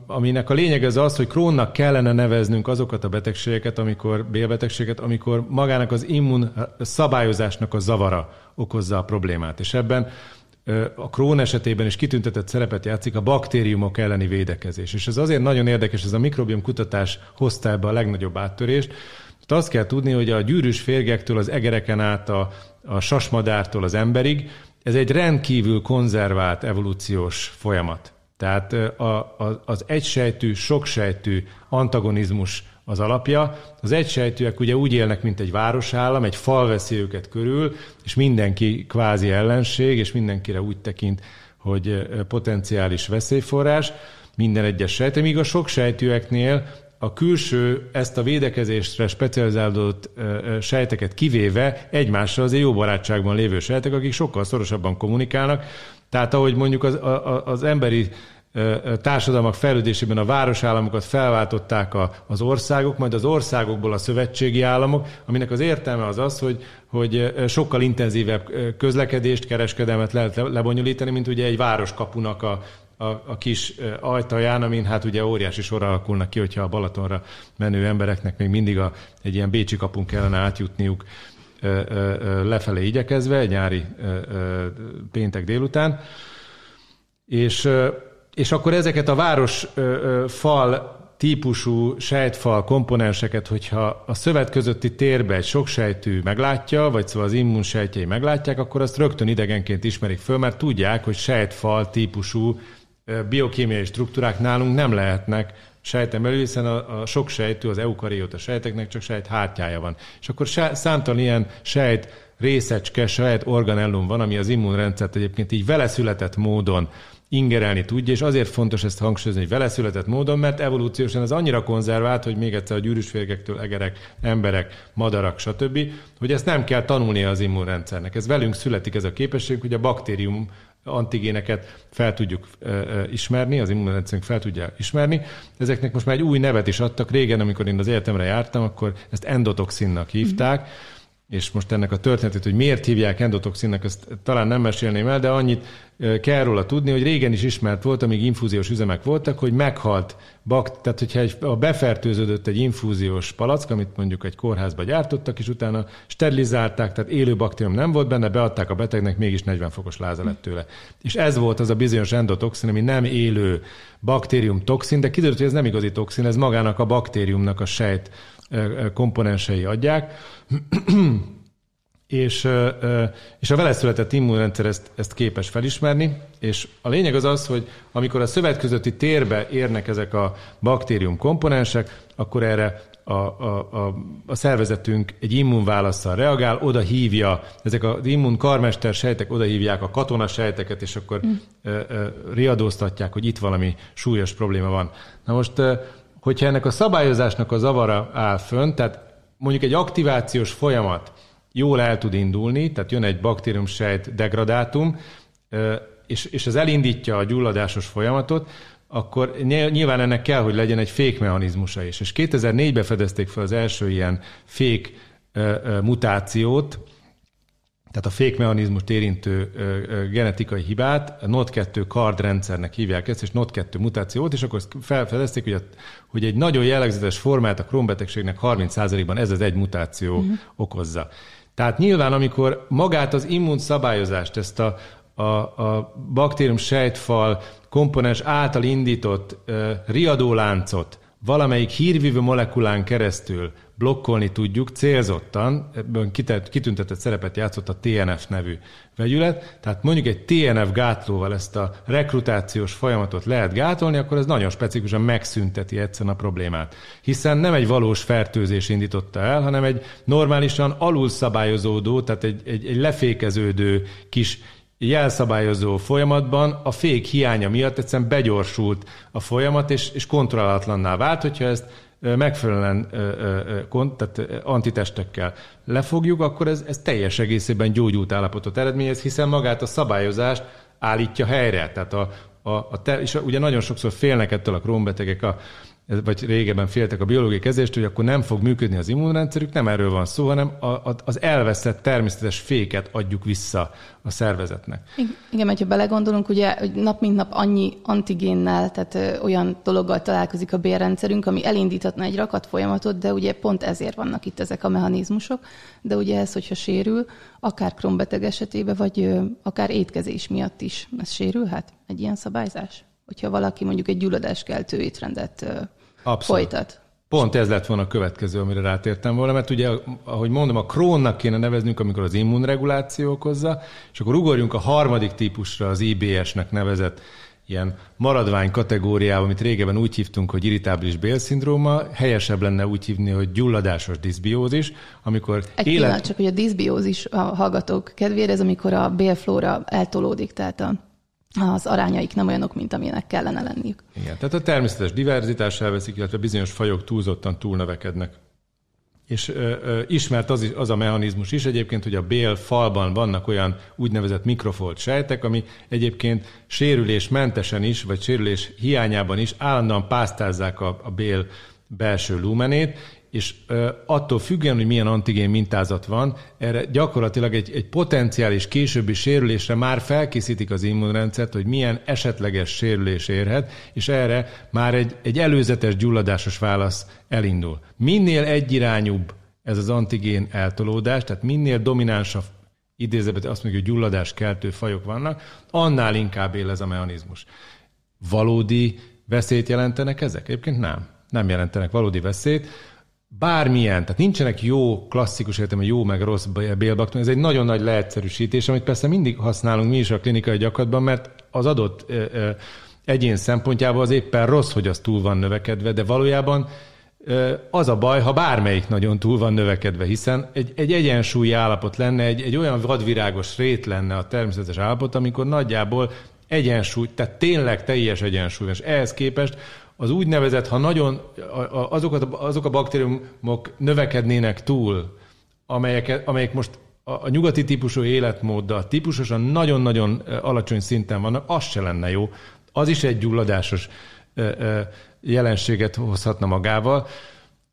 aminek a lényeg az, hogy Crohnnak kellene neveznünk azokat a betegségeket, bélbetegségeket, amikor magának az immun szabályozásnak a zavara okozza a problémát. És ebben a Crohn esetében is kitüntetett szerepet játszik a baktériumok elleni védekezés. És ez azért nagyon érdekes, ez a mikrobiom kutatás hozta ebbe a legnagyobb áttörést. Azt kell tudni, hogy a gyűrűs férgektől az egereken át a sasmadártól az emberig, ez egy rendkívül konzervált evolúciós folyamat. Tehát az egysejtű, soksejtű antagonizmus az alapja. Az egysejtűek ugye úgy élnek, mint egy városállam, egy fal veszi őket körül, és mindenki kvázi ellenség, és mindenkire úgy tekint, hogy potenciális veszélyforrás, minden egyes sejt, míg a soksejtűeknél a külső, ezt a védekezésre specializálódott sejteket kivéve egymással azért jó barátságban lévő sejtek, akik sokkal szorosabban kommunikálnak. Tehát ahogy mondjuk az emberi társadalmak fejlődésében a városállamokat felváltották az országok, majd az országokból a szövetségi államok, aminek az értelme az, hogy sokkal intenzívebb közlekedést, kereskedelmet lehet lebonyolítani, mint ugye egy városkapunak a kis ajtaján, amin hát ugye óriási sor alakulnak ki, hogyha a Balatonra menő embereknek még mindig egy ilyen bécsi kapun kellene átjutniuk lefelé igyekezve, egy nyári péntek délután. És akkor ezeket a város fal típusú sejtfal komponenseket, hogyha a szövet közötti térbe egy soksejtű meglátja, vagy szóval az immunsejtjei meglátják, akkor azt rögtön idegenként ismerik föl, mert tudják, hogy sejtfal típusú biokémiai struktúrák nálunk nem lehetnek sejten belül, hiszen a soksejtű, az eukarióta sejteknek csak sejt hátjája van. És akkor számtalan ilyen sejt részecske, sejt organellum van, ami az immunrendszert egyébként így veleszületett módon ingerelni tudja, és azért fontos ezt hangsúlyozni, hogy veleszületett módon, mert evolúciósan ez annyira konzervált, hogy még egyszer a gyűrűsférgektől egerek, emberek, madarak, stb., hogy ezt nem kell tanulnia az immunrendszernek. Ez velünk születik ez a képesség, hogy a baktérium antigéneket fel tudjuk ismerni, az immunrendszerünk fel tudja ismerni. Ezeknek most már egy új nevet is adtak. Régen, amikor én az egyetemre jártam, akkor ezt endotoxinnak hívták, és most ennek a történetét, hogy miért hívják endotoxinnak, ezt talán nem mesélném el, de annyit kell róla tudni, hogy régen is ismert volt, amíg infúziós üzemek voltak, hogy meghalt tehát hogyha befertőződött egy infúziós palack, amit mondjuk egy kórházba gyártottak, és utána sterilizálták, tehát élő baktérium nem volt benne, beadták a betegnek, mégis 40 fokos láza lett tőle. És ez volt az a bizonyos endotoxin, ami nem élő baktériumtoxin, de kiderült, hogy ez nem igazi toxin, ez magának a baktériumnak a sejt komponensei adják, és a veleszületett immunrendszer ezt képes felismerni, és a lényeg az, hogy amikor a szövet közötti térbe érnek ezek a baktérium komponensek, akkor erre a szervezetünk egy immunválasszal reagál, oda hívja, ezek az immunkarmester sejtek oda hívják a katonasejteket, és akkor riadóztatják, hogy itt valami súlyos probléma van. Na most, hogyha ennek a szabályozásnak a zavara áll fönn, tehát mondjuk egy aktivációs folyamat jól el tud indulni, tehát jön egy baktériumsejt degradátum, és ez elindítja a gyulladásos folyamatot, akkor nyilván ennek kell, hogy legyen egy fékmechanizmusa is. És 2004-ben fedezték fel az első ilyen fék mutációt, tehát a fékmechanizmust érintő genetikai hibát, a NOD2 CARD rendszernek hívják ezt, és NOD2 mutációt, és akkor felfedezték, hogy egy nagyon jellegzetes formát a Crohn-betegségnek 30%-ban ez az egy mutáció okozza. Tehát nyilván, amikor magát az immunszabályozást, ezt a baktérium sejtfal komponens által indított riadóláncot valamelyik hírvívő molekulán keresztül blokkolni tudjuk, célzottan, ebben kitüntetett szerepet játszott a TNF nevű vegyület, tehát mondjuk egy TNF gátlóval ezt a rekrutációs folyamatot lehet gátolni, akkor ez nagyon specifikusan megszünteti egyszerűen a problémát. Hiszen nem egy valós fertőzés indította el, hanem egy normálisan alulszabályozódó, tehát egy lefékeződő kis jelszabályozó folyamatban a fék hiánya miatt egyszerűen begyorsult a folyamat, és kontrollálatlanná vált, hogyha ezt megfelelően tehát antitestekkel lefogjuk, akkor ez teljes egészében gyógyult állapotot eredményez, hiszen magát a szabályozást állítja helyre. Tehát és ugye nagyon sokszor félnek ettől a Crohn-betegek, vagy régebben féltek a biológiai kezelést, hogy akkor nem fog működni az immunrendszerük, nem erről van szó, hanem az elveszett természetes féket adjuk vissza a szervezetnek. Igen, mert ha belegondolunk, ugye, hogy nap mint nap annyi antigénnel, tehát olyan dologgal találkozik a bélrendszerünk, ami elindíthatna egy rakat folyamatot, de ugye pont ezért vannak itt ezek a mechanizmusok, de ugye ez, hogyha sérül, akár Crohn-beteg esetében, vagy akár étkezés miatt is, ez sérülhet egy ilyen szabályzás? Hogyha valaki mondjuk egy gyulladáskeltő étrendet folytat. Pont ez lett volna a következő, amire rátértem volna, mert ugye, ahogy mondom, a Crohnnak kéne neveznünk, amikor az immunreguláció okozza, és akkor ugorjunk a harmadik típusra, az IBS-nek nevezett ilyen maradvány kategóriába, amit régebben úgy hívtunk, hogy irritábilis bélszindróma, helyesebb lenne úgy hívni, hogy gyulladásos diszbiózis, amikor pillanat, csak hogy a diszbiózis a hallgatók kedvére, ez amikor a bélflóra eltolódik, tehát az arányaik nem olyanok, mint amilyenek kellene lenniük. Igen, tehát a természetes diverzitás elveszik, illetve bizonyos fajok túlzottan túlnövekednek. És ismert az a mechanizmus is egyébként, hogy a bélfalban vannak olyan úgynevezett mikrofolt sejtek, ami egyébként sérülésmentesen is, vagy sérülés hiányában is állandóan pásztázzák a bél belső lumenét, és attól függően, hogy milyen antigén mintázat van, erre gyakorlatilag egy potenciális későbbi sérülésre már felkészítik az immunrendszert, hogy milyen esetleges sérülés érhet, és erre már egy előzetes gyulladásos válasz elindul. Minél egyirányúbb ez az antigén eltolódás, tehát minél dominánsabb, idézőben azt mondjuk, hogy gyulladáskeltő fajok vannak, annál inkább él ez a mechanizmus. Valódi veszélyt jelentenek ezek? Egyébként nem. nem jelentenek valódi veszélyt. Bármilyen, tehát nincsenek jó, klasszikus értelemben jó meg rossz bélbaktérium, ez egy nagyon nagy leegyszerűsítés, amit persze mindig használunk mi is a klinikai gyakorlatban, mert az adott egyén szempontjából az éppen rossz, hogy az túl van növekedve, de valójában az a baj, ha bármelyik nagyon túl van növekedve, hiszen egy egyensúlyi állapot lenne, egy olyan vadvirágos rét lenne a természetes állapot, amikor nagyjából egyensúly, tehát tényleg teljes egyensúly, és ehhez képest az úgynevezett, ha nagyon azok a baktériumok növekednének túl, amelyek most a nyugati típusú életmóddal típusosan nagyon-nagyon alacsony szinten vannak, az se lenne jó. Az is egy gyulladásos jelenséget hozhatna magával.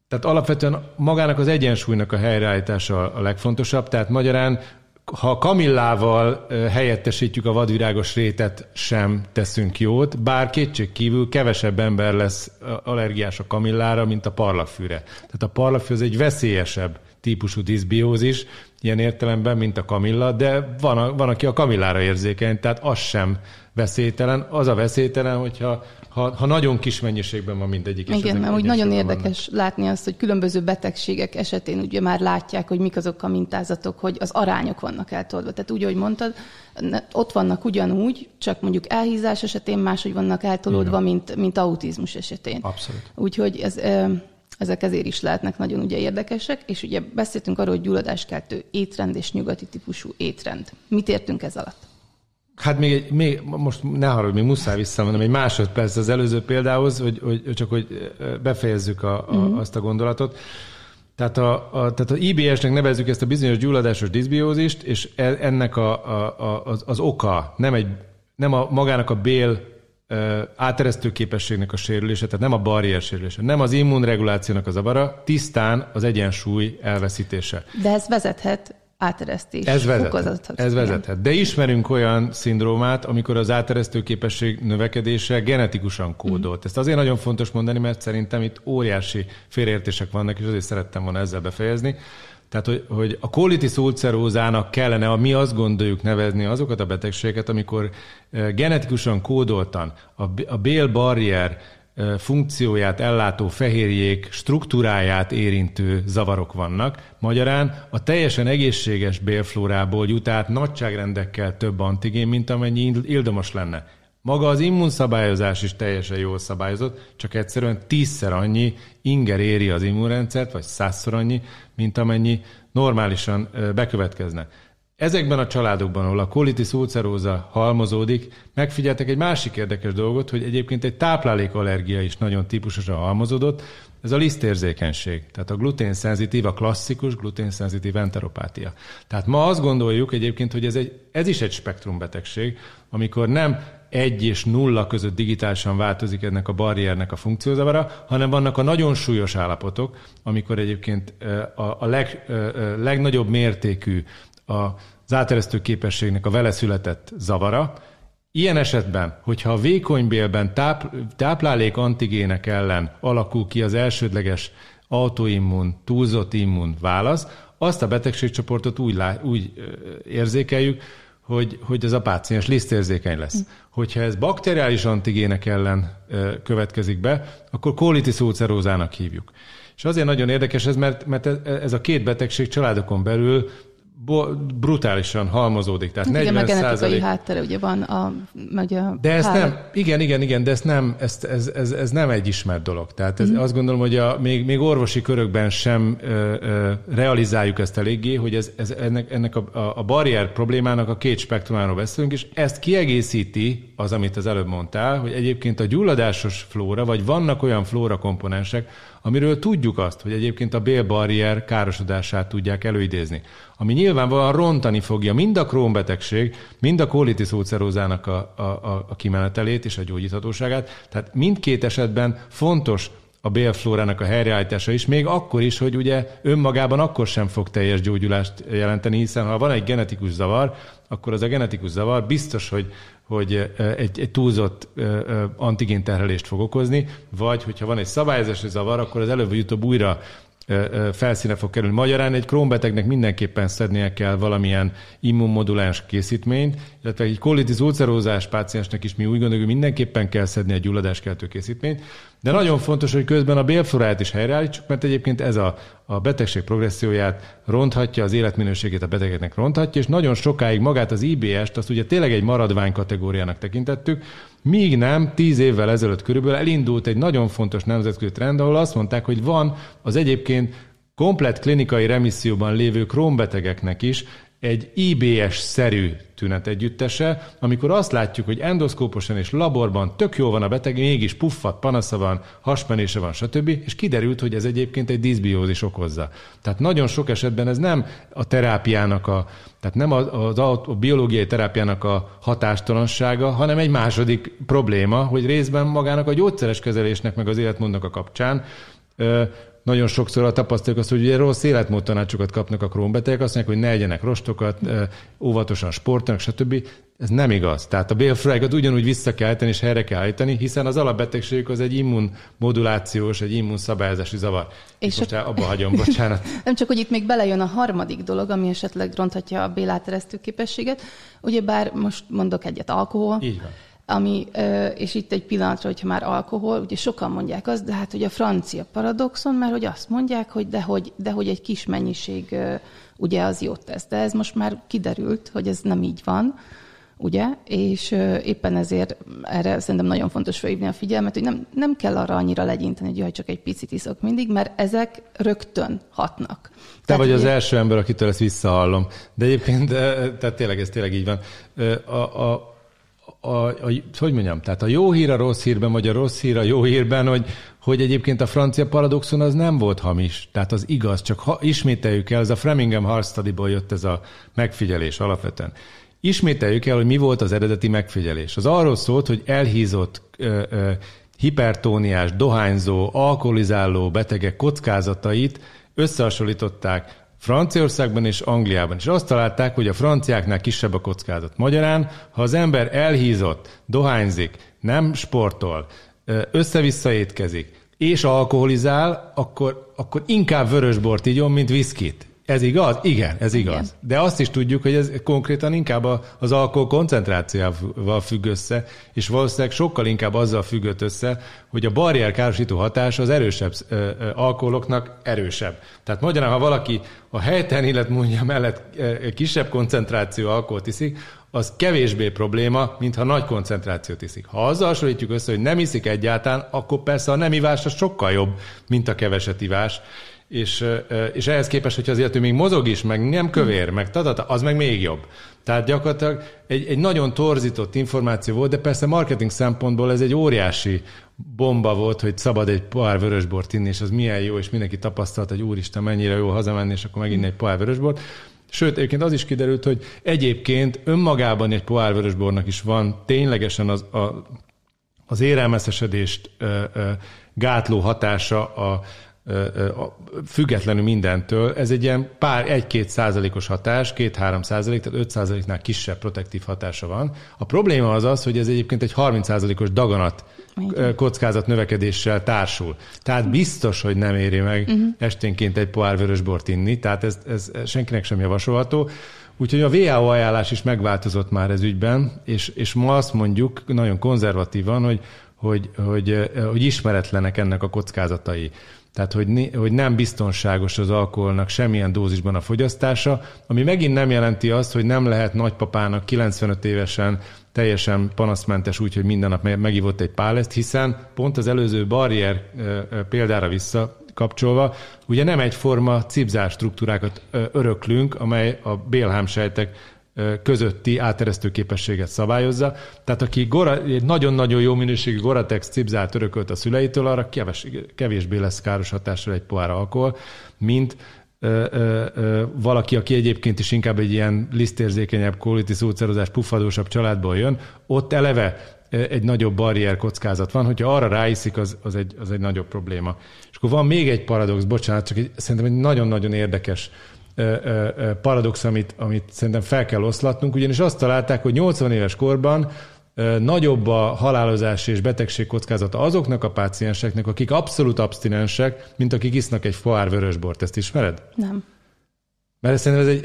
Tehát alapvetően magának az egyensúlynak a helyreállítása a legfontosabb, tehát magyarán, ha kamillával helyettesítjük a vadvirágos rétet, sem teszünk jót, bár kétségkívül kevesebb ember lesz allergiás a kamillára, mint a parlagfűre. Tehát a parlagfű az egy veszélyesebb típusú diszbiózis, ilyen értelemben, mint a kamilla, de van aki a kamillára érzékeny, tehát az sem veszélytelen. Az a veszélytelen, hogyha ha nagyon kis mennyiségben van mindegyik. Igen, mert úgy nagyon érdekes látni azt, hogy különböző betegségek esetén ugye már látják, hogy mik azok a mintázatok, hogy az arányok vannak eltolva. Tehát úgy, ahogy mondtad, ott vannak ugyanúgy, csak mondjuk elhízás esetén máshogy vannak eltolódva, mint autizmus esetén. Abszolút. Úgyhogy ezek ezért is lehetnek nagyon ugye érdekesek, és ugye beszéltünk arról, hogy gyulladáskeltő étrend és nyugati típusú étrend. Mit értünk ez alatt? Hát még most ne haragudj, még muszáj visszamennem egy másodperc az előző példához, hogy befejezzük azt a gondolatot. Tehát a IBS-nek nevezzük ezt a bizonyos gyulladásos diszbiózist, és ennek az oka nem magának a bél áteresztő képességnek a sérülése, tehát nem a barrier sérülése, nem az immunregulációnak a zavara, tisztán az egyensúly elveszítése. De ez vezethet áteresztés. Ez vezethet. De ismerünk olyan szindrómát, amikor az áteresztő képesség növekedése genetikusan kódolt. Ezt azért nagyon fontos mondani, mert szerintem itt óriási félreértések vannak, és azért szerettem volna ezzel befejezni. Tehát, hogy a colitis ulcerózának kellene, mi azt gondoljuk nevezni azokat a betegségeket, amikor genetikusan kódoltan a bélbarrier funkcióját ellátó fehérjék struktúráját érintő zavarok vannak. Magyarán a teljesen egészséges bélflórából jut át nagyságrendekkel több antigén, mint amennyi ildomos lenne. Maga az immunszabályozás is teljesen jól szabályozott, csak egyszerűen 10-szer annyi inger éri az immunrendszert, vagy 100-szor annyi, mint amennyi normálisan bekövetkezne. Ezekben a családokban, ahol a colitis ulceróza halmozódik, megfigyeltek egy másik érdekes dolgot, hogy egyébként egy táplálékallergia is nagyon típusosan halmozódott, ez a lisztérzékenység. Tehát a gluténszenzitív, a klasszikus gluténszenzitív enteropátia. Tehát ma azt gondoljuk egyébként, hogy ez is egy spektrumbetegség, amikor nem 1 és 0 között digitálisan változik ennek a barriernek a funkciózavara, hanem vannak a nagyon súlyos állapotok, amikor egyébként a legnagyobb mértékű az áteresztő képességnek a vele született zavara. Ilyen esetben, hogyha a vékony bélben táplálék antigének ellen alakul ki az elsődleges autoimmun, túlzott immun válasz, azt a betegségcsoportot úgy érzékeljük, hogy ez a páciens lisztérzékeny lesz. Hogyha ez bakteriális antigének ellen következik be, akkor colitis ulcerózának hívjuk. És azért nagyon érdekes ez, mert ez a két betegség családokon belül brutálisan halmozódik. Tehát igen, 40%... genetikai háttere ugye van de ez nem, igen, de ez nem egy ismert dolog. Tehát azt gondolom, hogy még orvosi körökben sem realizáljuk ezt eléggé, hogy ennek a barrier problémának a két spektrumáról beszélünk, és ezt kiegészíti az, amit az előbb mondtál, hogy egyébként a gyulladásos flóra, vagy vannak olyan flóra komponensek, amiről tudjuk azt, hogy egyébként a bélbarrier károsodását tudják előidézni. Ami nyilvánvalóan rontani fogja mind a Crohn-betegség, mind a colitis ulcerózának a kimenetelét és a gyógyíthatóságát. Tehát mindkét esetben fontos a bélflórának a helyreállítása is, még akkor is, hogy ugye önmagában akkor sem fog teljes gyógyulást jelenteni, hiszen ha van egy genetikus zavar, akkor az a genetikus zavar biztos, hogy egy túlzott antigénterhelést fog okozni, vagy hogyha van egy szabályozási zavar, akkor az előbb-utóbb újra felszíne fog kerülni. Magyarán egy Crohn-betegnek mindenképpen szednie kell valamilyen immunmoduláns készítményt, illetve egy colitis ulcerózás páciensnek is mi úgy gondoljuk, hogy mindenképpen kell szedni egy gyulladáskeltő készítményt, de nagyon fontos, hogy közben a bélfloráját is helyreállítsuk, mert egyébként ez a betegség progresszióját ronthatja, az életminőségét a betegeknek ronthatja, és nagyon sokáig magát az IBS-t, azt ugye tényleg egy maradvány kategóriának tekintettük, míg nem 10 évvel ezelőtt körülbelül elindult egy nagyon fontos nemzetközi trend, ahol azt mondták, hogy van az egyébként komplett klinikai remisszióban lévő Crohn-betegeknek is egy IBS-szerű tünetegyüttese, amikor azt látjuk, hogy endoszkóposan és laborban tök jól van a beteg, mégis puffat, panasza van, hasmenése van, stb., és kiderült, hogy ez egyébként egy diszbiózis okozza. Tehát nagyon sok esetben ez nem a terápiának tehát nem a biológiai terápiának a hatástalansága, hanem egy második probléma, hogy részben magának a gyógyszeres kezelésnek, meg az életmódnak a kapcsán nagyon sokszor tapasztaljuk azt, hogy ugye rossz életmódtanácsokat kapnak a Crohn-betegek, azt mondják, hogy ne egyenek rostokat, óvatosan sportolnak, stb. Ez nem igaz. Tehát a bélflorájukat ugyanúgy vissza kell állítani és helyre kell állítani, hiszen az alapbetegségük az egy immunmodulációs, egy immunszabályozási zavar. És most abba hagyom, bocsánat. Nem csak, hogy itt még belejön a harmadik dolog, ami esetleg ronthatja a béláteresztő képességet. Ugyebár most mondok egyet, alkohol. Így van. És itt egy pillanatra, hogyha már alkohol, ugye sokan mondják azt, de hát ugye a francia paradoxon, mert hogy azt mondják, hogy de hogy egy kis mennyiség ugye az jót tesz. De ez most már kiderült, hogy ez nem így van, ugye? És éppen ezért erre szerintem nagyon fontos felhívni a figyelmet, hogy nem kell arra annyira legyinteni, hogy jaj, csak egy picit iszok mindig, mert ezek rögtön hatnak. Te vagy az első ember, akitől ezt visszahallom. De egyébként, tehát tényleg ez tényleg így van. Hogy mondjam, tehát a jó hír a rossz hírben, vagy a rossz hír a jó hírben, hogy egyébként a francia paradoxon az nem volt hamis, tehát az igaz, csak ismételjük el, ez a Framingham Heart Study-ból jött ez a megfigyelés alapvetően. Ismételjük el, hogy mi volt az eredeti megfigyelés. Az arról szólt, hogy elhízott, hipertóniás, dohányzó, alkoholizáló betegek kockázatait összehasonlították Franciaországban és Angliában. És azt találták, hogy a franciáknál kisebb a kockázat. Magyarán, ha az ember elhízott, dohányzik, nem sportol, össze-vissza étkezik, és alkoholizál, akkor inkább vörösbort igyon, mint viszkit. Ez igaz? Igen, ez igaz. Igen. De azt is tudjuk, hogy ez konkrétan inkább az alkohol koncentrációval függ össze, és valószínűleg sokkal inkább azzal függött össze, hogy a barrierkárosító hatása az erősebb alkoholoknak erősebb. Tehát magyarán, ha valaki a helytelen életmódja mellett kisebb koncentráció alkoholt iszik, az kevésbé probléma, mint ha nagy koncentrációt iszik. Ha azzal hasonlítjuk össze, hogy nem iszik egyáltalán, akkor persze a nem ivás az sokkal jobb, mint a keveset ivás. És ehhez képest, hogyha azért ő még mozog is, meg nem kövér, meg az meg még jobb. Tehát gyakorlatilag egy nagyon torzított információ volt, de persze marketing szempontból ez egy óriási bomba volt, hogy szabad egy pohár vörösbort inni, és az milyen jó, és mindenki tapasztalt, hogy úristen, mennyire jó hazamenni, és akkor meginni egy pohár vörösbort. Sőt, egyébként az is kiderült, hogy egyébként önmagában egy pohár vörösbornak is van ténylegesen az érelmeszesedést gátló hatása függetlenül mindentől. Ez egy ilyen 1-2% hatás, 2-3%, tehát 5%-nál kisebb protektív hatása van. A probléma az, hogy ez egyébként egy 30%-os daganat kockázat növekedéssel társul. Tehát biztos, hogy nem éri meg esténként egy pohár vörösbort inni, tehát ez senkinek sem javasolható. Úgyhogy a WHO ajánlás is megváltozott már ez ügyben, és ma azt mondjuk nagyon konzervatívan, hogy ismeretlenek ennek a kockázatai. Tehát, hogy nem biztonságos az alkoholnak semmilyen dózisban a fogyasztása, ami megint nem jelenti azt, hogy nem lehet nagypapának 95 évesen teljesen panaszmentes úgy, hogy minden nap megivott egy páleszt, hiszen pont az előző barrier példára visszakapcsolva, ugye nem egyforma cipzár struktúrákat öröklünk, amely a bélhámsejtek közötti áteresztő képességet szabályozza. Tehát aki egy nagyon-nagyon jó minőségű Goratex cipzárt örökölt a szüleitől, arra kevésbé lesz káros hatással egy pohár alkohol, mint valaki, aki egyébként is inkább egy ilyen lisztérzékenyebb, kolitis ulcerozás, puffadósabb családból jön, ott eleve egy nagyobb barrier kockázat van, hogyha arra ráiszik, az egy nagyobb probléma. És akkor van még egy paradox, bocsánat, csak szerintem egy nagyon-nagyon érdekes paradox, amit szerintem fel kell oszlatnunk, ugyanis azt találták, hogy 80 éves korban nagyobb a halálozás és betegség kockázata azoknak a pácienseknek, akik abszolút abstinensek, mint akik isznak egy pohár vörösbort. Ezt ismered? Nem. Mert szerintem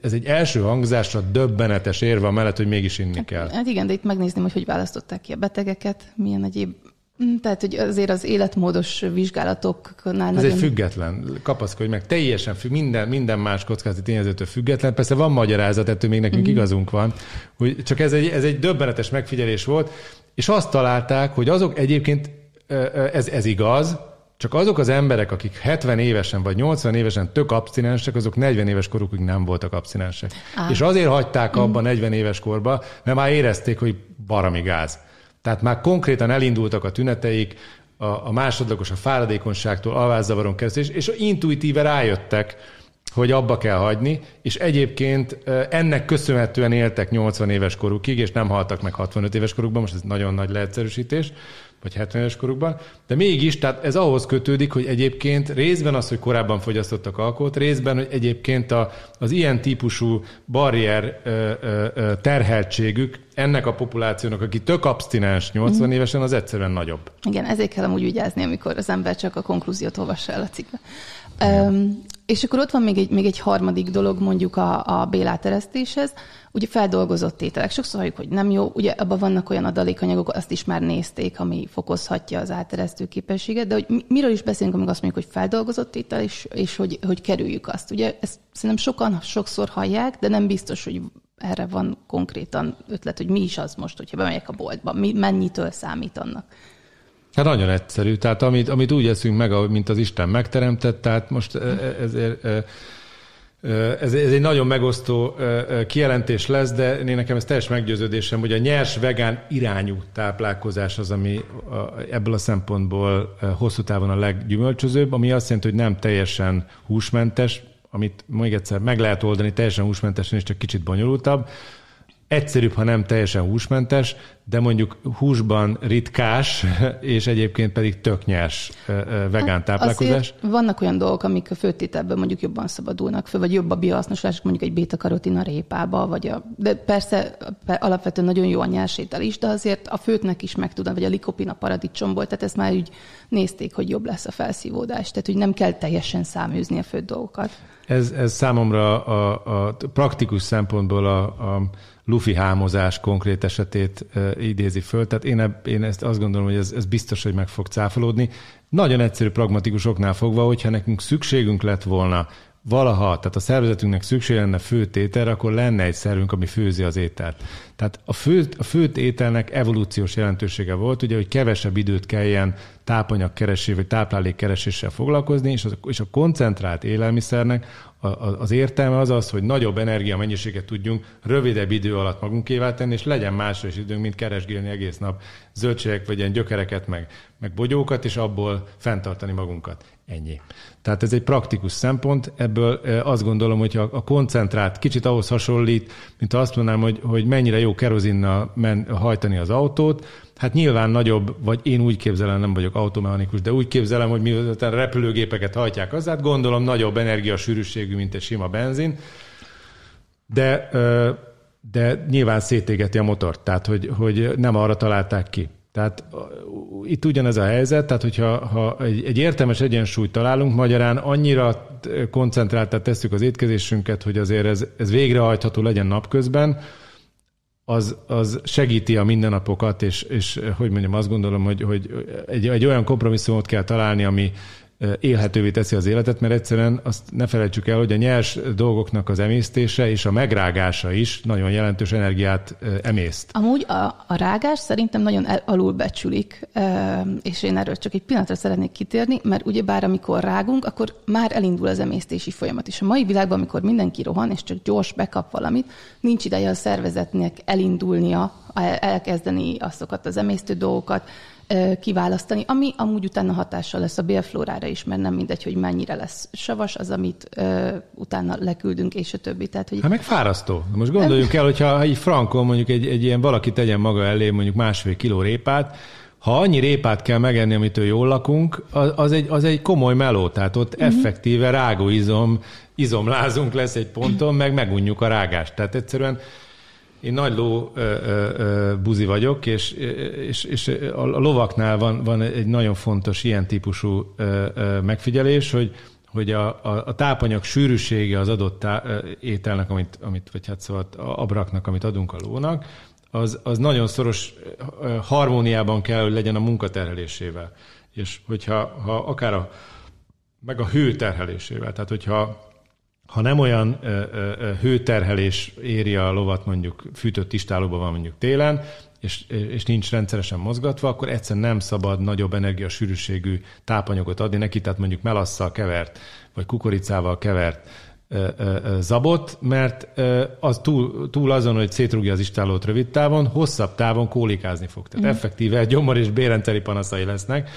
ez egy első hangzásra döbbenetes érve amellett, hogy mégis inni kell. Hát igen, de itt megnézném, hogy választották ki a betegeket, milyen egyéb. Tehát, hogy azért az életmódos vizsgálatoknál... Ez egy független, kapaszkodj meg, teljesen minden más kockázati tényezőtől független. Persze van magyarázat, ettől még nekünk igazunk van, hogy csak ez egy döbbenetes megfigyelés volt, és azt találták, hogy azok egyébként, ez igaz, csak azok az emberek, akik 70 évesen vagy 80 évesen tök abstinensek, azok 40 éves korukig nem voltak abstinensek. És azért hagyták abba 40 éves korba, mert már érezték, hogy baromi gáz. Tehát már konkrétan elindultak a tüneteik, a másodlagos, a fáradékonyságtól, alvászavaron keresztül, és intuitíve rájöttek, hogy abba kell hagyni, és egyébként ennek köszönhetően éltek 80 éves korukig, és nem haltak meg 65 éves korukban, most ez nagyon nagy leegyszerűsítés, vagy 70 éves korukban, de mégis, tehát ez ahhoz kötődik, hogy egyébként részben az, hogy korábban fogyasztottak alkoholt, részben, hogy egyébként az ilyen típusú barrier terheltségük ennek a populációnak, aki tök abstinens 80 évesen, az egyszerűen nagyobb. Igen, ezért kell amúgy vigyázni, amikor az ember csak a konklúziót olvassa el a cikkbe. És akkor ott van még egy harmadik dolog mondjuk a béláteresztéshez, ugye feldolgozott ételek. Sokszor halljuk, hogy nem jó, ugye abban vannak olyan adalékanyagok, azt is már nézték, ami fokozhatja az áteresztő képességet, de hogy miről is beszélünk, amikor azt mondjuk, hogy feldolgozott étel, és hogy kerüljük azt. Ugye ezt szerintem sokszor hallják, de nem biztos, hogy erre van konkrétan ötlet, hogy mi is az most, hogyha bemegyek a boltba, mennyitől számít annak. Hát nagyon egyszerű, tehát amit úgy eszünk meg, mint az Isten megteremtett, tehát most ez egy nagyon megosztó kijelentés lesz, de én nekem ez teljes meggyőződésem, hogy a nyers vegán irányú táplálkozás az, ami ebből a szempontból hosszú távon a leggyümölcsözőbb, ami azt jelenti, hogy nem teljesen húsmentes, amit még egyszer meg lehet oldani teljesen húsmentesen, és csak kicsit bonyolultabb. Egyszerűbb, ha nem teljesen húsmentes, de mondjuk húsban ritkás, és egyébként pedig tök nyers vegán táplálkozás. Vannak olyan dolgok, amik a főtételből mondjuk jobban szabadulnak föl, vagy jobb a biohasznosulás, mondjuk egy béta-karotin a répába, de persze alapvetően nagyon jó a nyersétel is, de azért a főtnek is meg tudod, vagy a likopin a paradicsomból, tehát ezt már úgy nézték, hogy jobb lesz a felszívódás, tehát hogy nem kell teljesen száműzni a főtt dolgokat. Ez számomra a praktikus szempontból a lufi hámozás konkrét esetét idézi föl. Tehát én ezt azt gondolom, hogy ez biztos, hogy meg fog cáfolódni. Nagyon egyszerű pragmatikus oknál fogva, hogyha nekünk szükségünk lett volna valaha, tehát a szervezetünknek szükség lenne főtt ételre, akkor lenne egy szervünk, ami főzi az ételt. Tehát a főtt ételnek evolúciós jelentősége volt, ugye, hogy kevesebb időt kelljen tápanyagkereséssel vagy táplálékkereséssel foglalkozni, és a koncentrált élelmiszernek az értelme az, hogy nagyobb energiamennyiséget tudjunk rövidebb idő alatt magunkévá tenni, és legyen másra is időnk, mint keresgélni egész nap zöldségek, vagy ilyen gyökereket, meg bogyókat, és abból fenntartani magunkat. Ennyi. Tehát ez egy praktikus szempont, ebből azt gondolom, hogy a koncentrát kicsit ahhoz hasonlít, mint azt mondanám, hogy mennyire jó kerozinnal hajtani az autót. Hát nyilván nagyobb, vagy én úgy képzelem, nem vagyok automechanikus, de úgy képzelem, hogy miután repülőgépeket hajtják az, hát gondolom nagyobb energiasűrűségű, mint egy sima benzin, de nyilván szétégeti a motort, tehát hogy nem arra találták ki. Tehát itt ugyanez a helyzet, tehát hogyha egy értelmes egyensúlyt találunk, magyarán annyira koncentráltan tesszük az étkezésünket, hogy azért ez végrehajtható legyen napközben, az segíti a mindennapokat, és hogy mondjam, azt gondolom, hogy egy olyan kompromisszumot kell találni, ami élhetővé teszi az életet, mert egyszerűen azt ne felejtsük el, hogy a nyers dolgoknak az emésztése és a megrágása is nagyon jelentős energiát emészt. Amúgy a rágás szerintem nagyon alulbecsülik, és én erről csak egy pillanatra szeretnék kitérni, mert ugyebár amikor rágunk, akkor már elindul az emésztési folyamat is. A mai világban, amikor mindenki rohan, és csak gyors bekap valamit, nincs ideje a szervezetnek elindulnia, elkezdeni azokat az emésztő dolgokat, kiválasztani, ami amúgy utána hatással lesz a bélflórára is, mert nem mindegy, hogy mennyire lesz savas az, amit utána leküldünk, és a többi. Tehát, hogy... Hát meg fárasztó. Most gondoljunk el, hogyha egy frankon mondjuk egy ilyen valaki tegyen maga elé mondjuk 1,5 kiló répát, ha annyi répát kell megenni, amitől jól lakunk, az egy komoly meló, tehát ott effektíve rágóizomlázunk lesz egy ponton, meg megunjuk a rágást. Tehát egyszerűen Én nagy ló buzi vagyok, és a lovaknál van egy nagyon fontos ilyen típusú megfigyelés, hogy a tápanyag sűrűsége az adott ételnek, vagy hát szóval abraknak, amit adunk a lónak, az nagyon szoros harmóniában kell, hogy legyen a munkaterhelésével. És hogyha akár meg a hőterhelésével, tehát hogyha nem olyan hőterhelés éri a lovat, mondjuk fűtött istálóban van mondjuk télen, és nincs rendszeresen mozgatva, akkor egyszerűen nem szabad nagyobb energiasűrűségű tápanyagot adni neki, tehát mondjuk melasszal kevert, vagy kukoricával kevert zabot, mert az túl azon, hogy szétrúgja az istálót rövid távon, hosszabb távon kólikázni fog. Tehát effektíve gyomor- és bérrendszeri panaszai lesznek,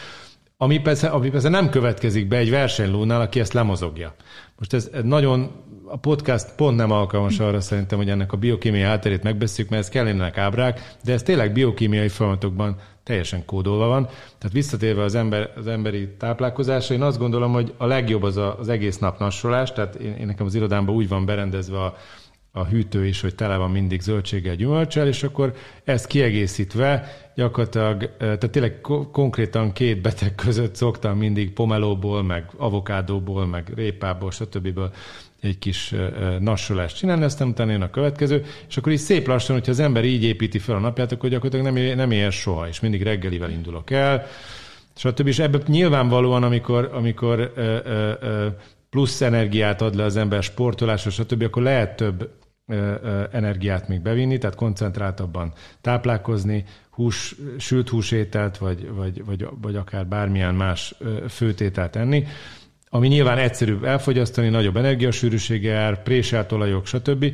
ami persze nem következik be egy versenylónál, aki ezt lemozogja. Most ez nagyon, a podcast pont nem alkalmas arra szerintem, hogy ennek a biokémiai hátterét megbeszéljük, mert ez kellenek ábrák, de ez tényleg biokémiai folyamatokban teljesen kódolva van. Tehát visszatérve az emberi táplálkozásra, én azt gondolom, hogy a legjobb az egész nap nassolás, tehát én nekem az irodámban úgy van berendezve a hűtő is, hogy tele van mindig zöldséggel, gyümölccsel, és akkor ezt kiegészítve gyakorlatilag, tehát tényleg konkrétan 2 beteg között szoktam mindig pomelóból, meg avokádóból, meg répából, stb. Egy kis nassolást csinálni, aztán utána jön a következő, és akkor így szép lassan, hogyha az ember így építi fel a napját, akkor gyakorlatilag nem ér soha, és mindig reggelivel indulok el, stb. És ebben nyilvánvalóan, amikor plusz energiát ad le az ember sportolásra, stb., akkor lehet több energiát még bevinni, tehát koncentráltabban táplálkozni, sült húsételt, vagy akár bármilyen más főtételt enni, ami nyilván egyszerűbb elfogyasztani, nagyobb energiasűrűsége jár, préselt olajok, stb.,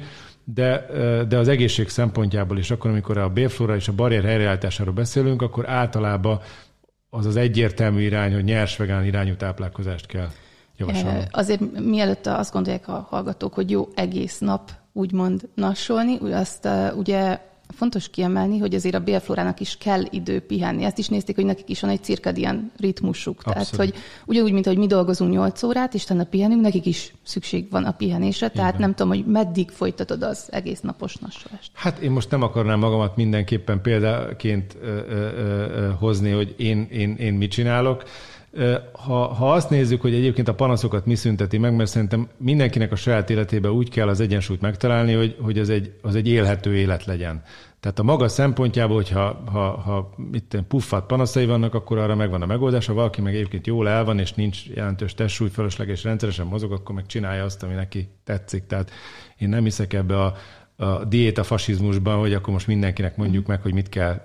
de az egészség szempontjából is akkor, amikor a bélflóra és a barrier helyreállításáról beszélünk, akkor általában az egyértelmű irány, hogy nyers vegán irányú táplálkozást kell javasolni. Azért mielőtt azt gondolják a hallgatók, hogy jó egész nap úgymond nassolni, azt ugye fontos kiemelni, hogy azért a bélflórának is kell idő pihenni. Ezt is nézték, hogy nekik is van egy cirkadián ritmusuk. Abszolút. Tehát, hogy ugyanúgy, mint ahogy mi dolgozunk 8 órát, és utána pihenünk, nekik is szükség van a pihenésre. Igen. Tehát nem tudom, hogy meddig folytatod az egész napos nassolást. Hát én most nem akarnám magamat mindenképpen példaként hozni, hogy én mit csinálok. Ha azt nézzük, hogy egyébként a panaszokat mi szünteti meg, mert szerintem mindenkinek a saját életében úgy kell az egyensúlyt megtalálni, hogy az egy élhető élet legyen. Tehát a maga szempontjából, hogyha itt puffat panaszai vannak, akkor arra megvan a megoldás. Ha valaki meg egyébként jól el van, és nincs jelentős testsúly fölösleges, és rendszeresen mozog, akkor meg csinálja azt, ami neki tetszik. Tehát én nem hiszek ebbe a diéta fasizmusban, hogy akkor most mindenkinek mondjuk meg, hogy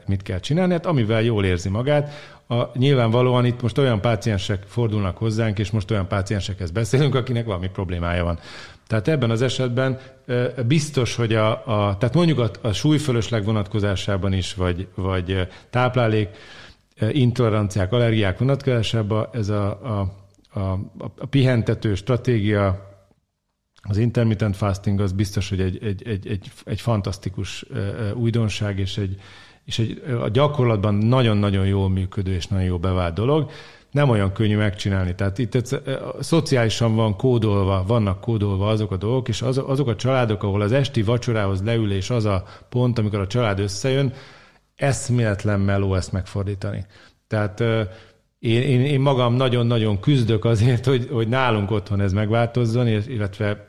mit kell csinálni, hát amivel jól érzi magát. Nyilvánvalóan itt most olyan páciensek fordulnak hozzánk, és most olyan páciensekhez beszélünk, akinek valami problémája van. Tehát ebben az esetben biztos, hogy tehát mondjuk a súlyfölösleg vonatkozásában is, vagy táplálék, intoleranciák, allergiák vonatkozásában ez a pihentető stratégia, az intermittent fasting az biztos, hogy egy fantasztikus újdonság, és a gyakorlatban nagyon-nagyon jól működő és nagyon jól bevált dolog. Nem olyan könnyű megcsinálni. Tehát itt szociálisan vannak kódolva azok a dolgok, és azok a családok, ahol az esti vacsorához leülés az a pont, amikor a család összejön, eszméletlen meló ezt megfordítani. Tehát én magam nagyon-nagyon küzdök azért, hogy nálunk otthon ez megváltozzon, illetve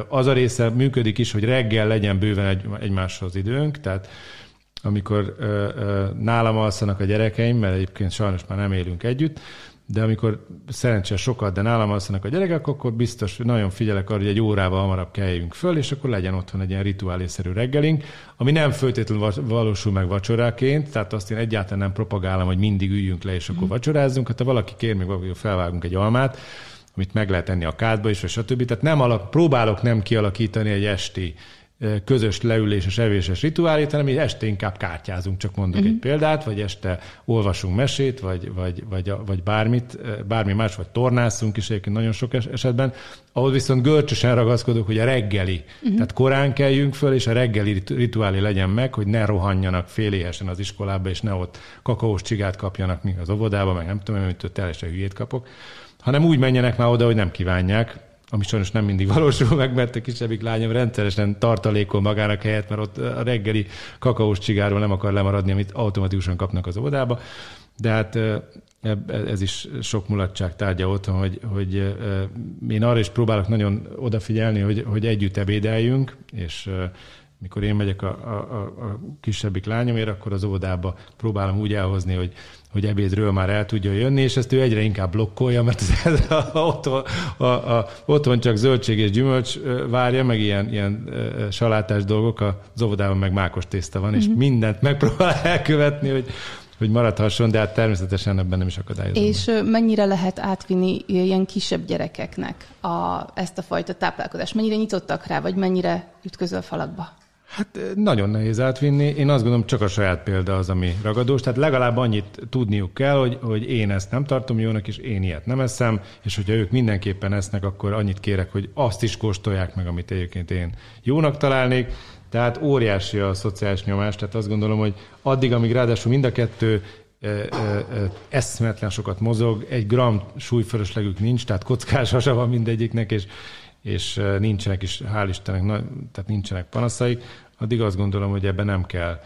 az a része működik is, hogy reggel legyen bőven egymáshoz időnk, tehát amikor nálam alszanak a gyerekeim, mert egyébként sajnos már nem élünk együtt, de amikor szerencsés sokat, de nálam alszanak a gyerekek, akkor biztos, hogy nagyon figyelek arra, hogy egy órával hamarabb keljünk föl, és akkor legyen otthon egy ilyen rituálészerű reggelink, ami nem feltétlenül valósul meg vacsoráként, tehát azt én egyáltalán nem propagálom, hogy mindig üljünk le, és akkor vacsorázzunk. Hát ha valaki kér, még valaki felvágunk egy almát, amit meg lehet enni a kádba is, vagy stb. Tehát próbálok nem kialakítani egy esti közös leüléses, evéses rituálét, hanem így este inkább kártyázunk, csak mondok egy példát, vagy este olvasunk mesét, vagy bármi más, vagy tornászunk is egyébként nagyon sok esetben. Ahhoz viszont görcsösen ragaszkodok, hogy a reggeli, tehát korán keljünk föl, és a reggeli rituálé legyen meg, hogy ne rohanjanak féléhesen az iskolába, és ne ott kakaós csigát kapjanak, mint az óvodába, meg nem tudom, amitől teljesen hülyét kapok, hanem úgy menjenek már oda, hogy nem kívánják, ami sajnos nem mindig valósul meg, mert a kisebbik lányom rendszeresen tartalékol magának helyet, mert ott a reggeli kakaós csigáról nem akar lemaradni, amit automatikusan kapnak az óvodába. De hát ez is sok mulatság tárgya otthon, hogy én arra is próbálok nagyon odafigyelni, hogy együtt ebédeljünk, és mikor én megyek a kisebbik lányomért, akkor az óvodába próbálom úgy elhozni, hogy ebédről már el tudja jönni, és ezt ő egyre inkább blokkolja, mert otthon csak zöldség és gyümölcs várja, meg ilyen salátás dolgok, az óvodában meg mákos tészta van, és mindent megpróbál elkövetni, hogy maradhasson, de hát természetesen ebben nem is akadályozom. És mennyire lehet átvinni ilyen kisebb gyerekeknek ezt a fajta táplálkozást? Mennyire nyitottak rá, vagy mennyire ütközöl falakba? Hát nagyon nehéz átvinni. Én azt gondolom, csak a saját példa az, ami ragadós. Tehát legalább annyit tudniuk kell, hogy én ezt nem tartom jónak, és én ilyet nem eszem, és hogyha ők mindenképpen esznek, akkor annyit kérek, hogy azt is kóstolják meg, amit egyébként én jónak találnék. Tehát óriási a szociális nyomás, tehát azt gondolom, hogy addig, amíg ráadásul mind a kettő eszméletlen sokat mozog, 1 gramm súlyfölöslegük nincs, tehát kockás hasa van mindegyiknek, és nincsenek is, hál' Istennek, tehát nincsenek panaszaik, addig azt gondolom, hogy ebben nem kell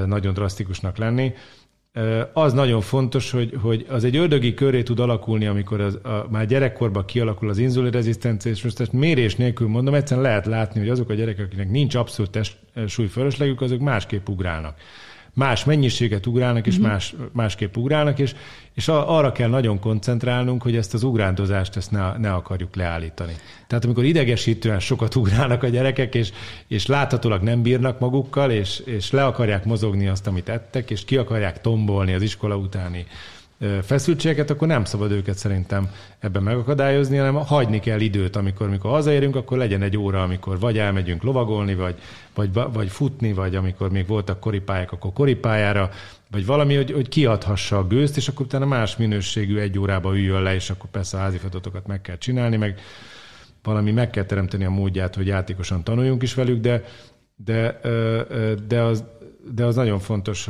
nagyon drasztikusnak lenni. Az nagyon fontos, hogy az egy ördögi köré tud alakulni, amikor már gyerekkorban kialakul az inzulinrezisztencia, és most ezt mérés nélkül mondom, egyszerűen lehet látni, hogy azok a gyerekek, akiknek nincs abszolút testsúlyfölöslegük, azok másképp ugrálnak. Más mennyiséget ugrálnak, és másképp ugrálnak, és arra kell nagyon koncentrálnunk, hogy ezt az ugrándozást ne akarjuk leállítani. Tehát amikor idegesítően sokat ugrálnak a gyerekek, és láthatólag nem bírnak magukkal, és le akarják mozogni azt, amit ettek, és ki akarják tombolni az iskola utáni feszültségeket, akkor nem szabad őket szerintem ebben megakadályozni, hanem hagyni kell időt, amikor hazaérünk, akkor legyen 1 óra, amikor vagy elmegyünk lovagolni, vagy futni, vagy amikor még voltak koripályák, akkor koripályára, vagy valami, hogy kiadhassa a gőzt, és akkor utána más minőségű 1 órába üljön le, és akkor persze a házi feladatokat meg kell csinálni, meg valami meg kell teremteni a módját, hogy játékosan tanuljunk is velük, de az nagyon fontos,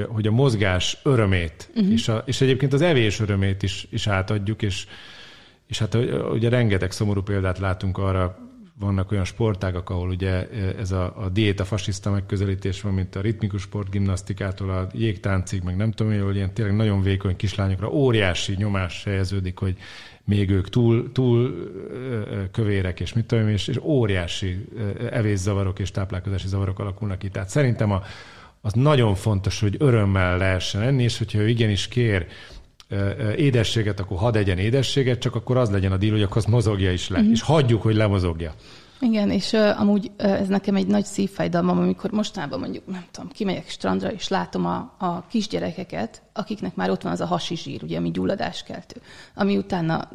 hogy a mozgás örömét, és egyébként az evés örömét is átadjuk, és hát ugye rengeteg szomorú példát látunk arra, vannak olyan sportágak, ahol ugye ez a diéta fasiszta megközelítés van, mint a ritmikus sportgimnasztikától a jégtáncig, meg nem tudom, hogy ilyen tényleg nagyon vékony kislányokra óriási nyomás helyeződik, hogy még ők túl kövérek, és mit tudom, és óriási evészavarok és táplálkozási zavarok alakulnak ki. Tehát szerintem az nagyon fontos, hogy örömmel lehessen enni, és hogyha ő igenis kér édességet, akkor hadd egyen édességet, csak akkor az legyen a díl, hogy akkor azt mozogja is le, és hagyjuk, hogy lemozogja. Igen, és amúgy ez nekem egy nagy szívfájdalmam, amikor mostanában mondjuk, nem tudom, kimegyek strandra, és látom a kisgyerekeket, akiknek már ott van az a hasi zsír, ugye, ami gyulladáskeltő, ami utána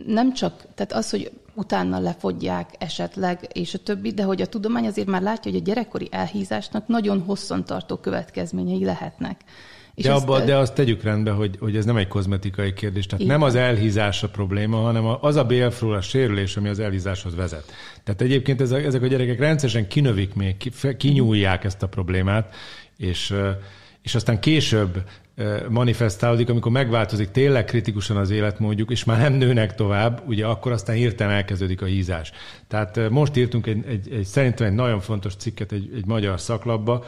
nem csak, tehát az, hogy utána lefogyják esetleg, és a többi, de hogy a tudomány azért már látja, hogy a gyerekkori elhízásnak nagyon hosszantartó következményei lehetnek. De azt tegyük rendbe, hogy ez nem egy kozmetikai kérdés. Tehát nem az elhízás a probléma, hanem az a bélflóra sérülés, ami az elhízáshoz vezet. Tehát egyébként ezek a gyerekek rendszeresen kinövik még, kinyúlják ezt a problémát, és aztán később manifestálódik, amikor megváltozik tényleg kritikusan az életmódjuk, és már nem nőnek tovább, ugye akkor aztán hirtelen elkezdődik a hízás. Tehát most írtunk szerintem egy nagyon fontos cikket egy magyar szaklapba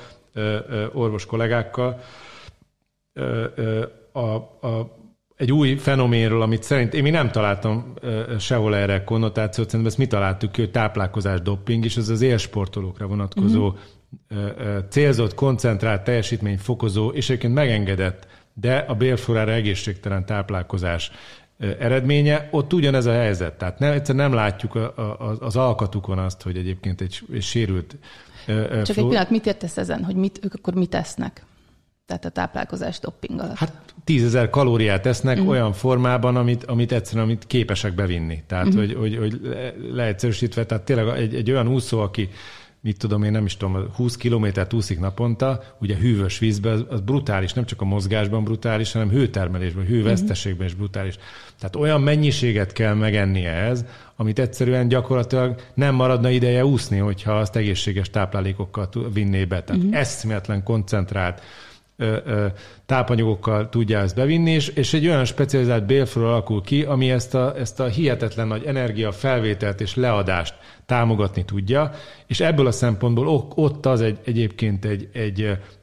orvos kollégákkal, egy új fenoménről, amit szerint mi nem találtam sehol erre konnotációt, szerintem ezt mi találtuk ki, hogy táplálkozás dopping, és ez az élsportolókra vonatkozó célzott, koncentrált, teljesítményfokozó, és egyébként megengedett, de a bélflórára egészségtelen táplálkozás eredménye, ott ugyanez a helyzet. Tehát egyszerűen nem látjuk az alkatukon azt, hogy egyébként egy sérült Csak egy pillanat, mit értesz ezen, hogy ők akkor mit esznek? Tehát a táplálkozás dopping alatt. Hát 10 000 kalóriát esznek olyan formában, amit képesek bevinni. Tehát, hogy leegyszerűsítve, tehát tényleg egy olyan úszó, aki mit tudom én, nem is tudom, 20 kilométert úszik naponta, ugye hűvös vízben, az brutális, nem csak a mozgásban brutális, hanem hőtermelésben, hőveszteségben is brutális. Tehát olyan mennyiséget kell megennie ez, amit egyszerűen gyakorlatilag nem maradna ideje úszni, hogyha azt egészséges táplálékokkal vinné be. Tehát eszméletlen koncentrált tápanyagokkal tudja ezt bevinni, és egy olyan specializált bélfloor alakul ki, ami ezt a hihetetlen nagy energiafelvételt és leadást támogatni tudja, és ebből a szempontból ott az egyébként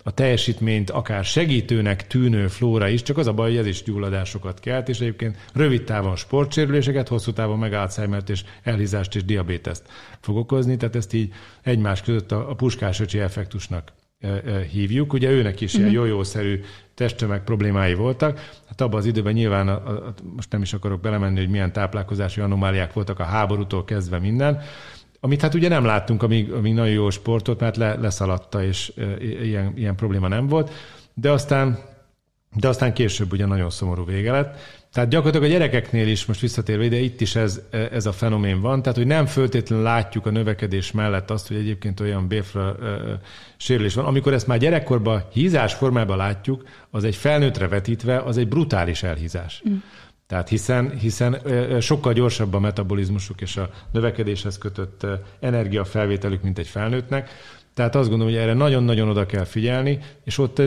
a teljesítményt akár segítőnek tűnő flóra is, csak az a baj, hogy ez is gyulladásokat kelt, és egyébként rövid távon sportsérüléseket, hosszú távon meg Alzheimert és elhízást és diabéteszt fog okozni, tehát ezt így egymás között a puskásöcsi effektusnak hívjuk. Ugye őnek is ilyen jó-jószerű testtömeg problémái voltak. Hát abban az időben nyilván, most nem is akarok belemenni, hogy milyen táplálkozási anomáliák voltak a háborútól kezdve minden, amit hát ugye nem láttunk, amíg nagyon jó sportot, mert leszaladta, és ilyen probléma nem volt. De aztán később ugye nagyon szomorú vége lett. Tehát gyakorlatilag a gyerekeknél is, most visszatérve ide, itt is ez a fenomén van, tehát hogy nem föltétlenül látjuk a növekedés mellett azt, hogy egyébként olyan bélfloor sérülés van. Amikor ezt már gyerekkorban hízás formában látjuk, az egy felnőttre vetítve, az egy brutális elhízás. Tehát hiszen sokkal gyorsabb a metabolizmusuk és a növekedéshez kötött energiafelvételük, mint egy felnőttnek. Tehát azt gondolom, hogy erre nagyon-nagyon oda kell figyelni, és ott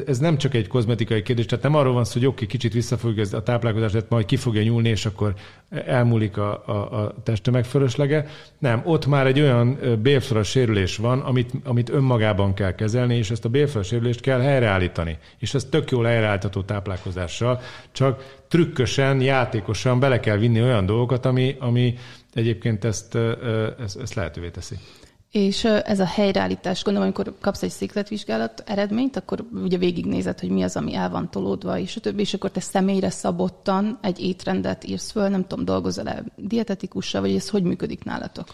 ez nem csak egy kozmetikai kérdés, tehát nem arról van szó, hogy oké, kicsit visszafogjuk a táplálkozást, tehát majd ki fogja nyúlni, és akkor elmúlik a testtömeg fölöslege. Nem, ott már egy olyan bélfloor sérülés van, amit önmagában kell kezelni, és ezt a bélfloor sérülést kell helyreállítani. És ez tök jól helyreállítható táplálkozással, csak trükkösen, játékosan bele kell vinni olyan dolgokat, ami egyébként ezt lehetővé teszi. És ez a helyreállítás, gondolom, amikor kapsz egy szikletvizsgálat eredményt, akkor ugye végignézed, hogy mi az, ami el van tolódva, és a többi, és akkor te személyre szabottan egy étrendet írsz föl, nem tudom, dolgozol-e dietetikussal, vagy ez hogy működik nálatok?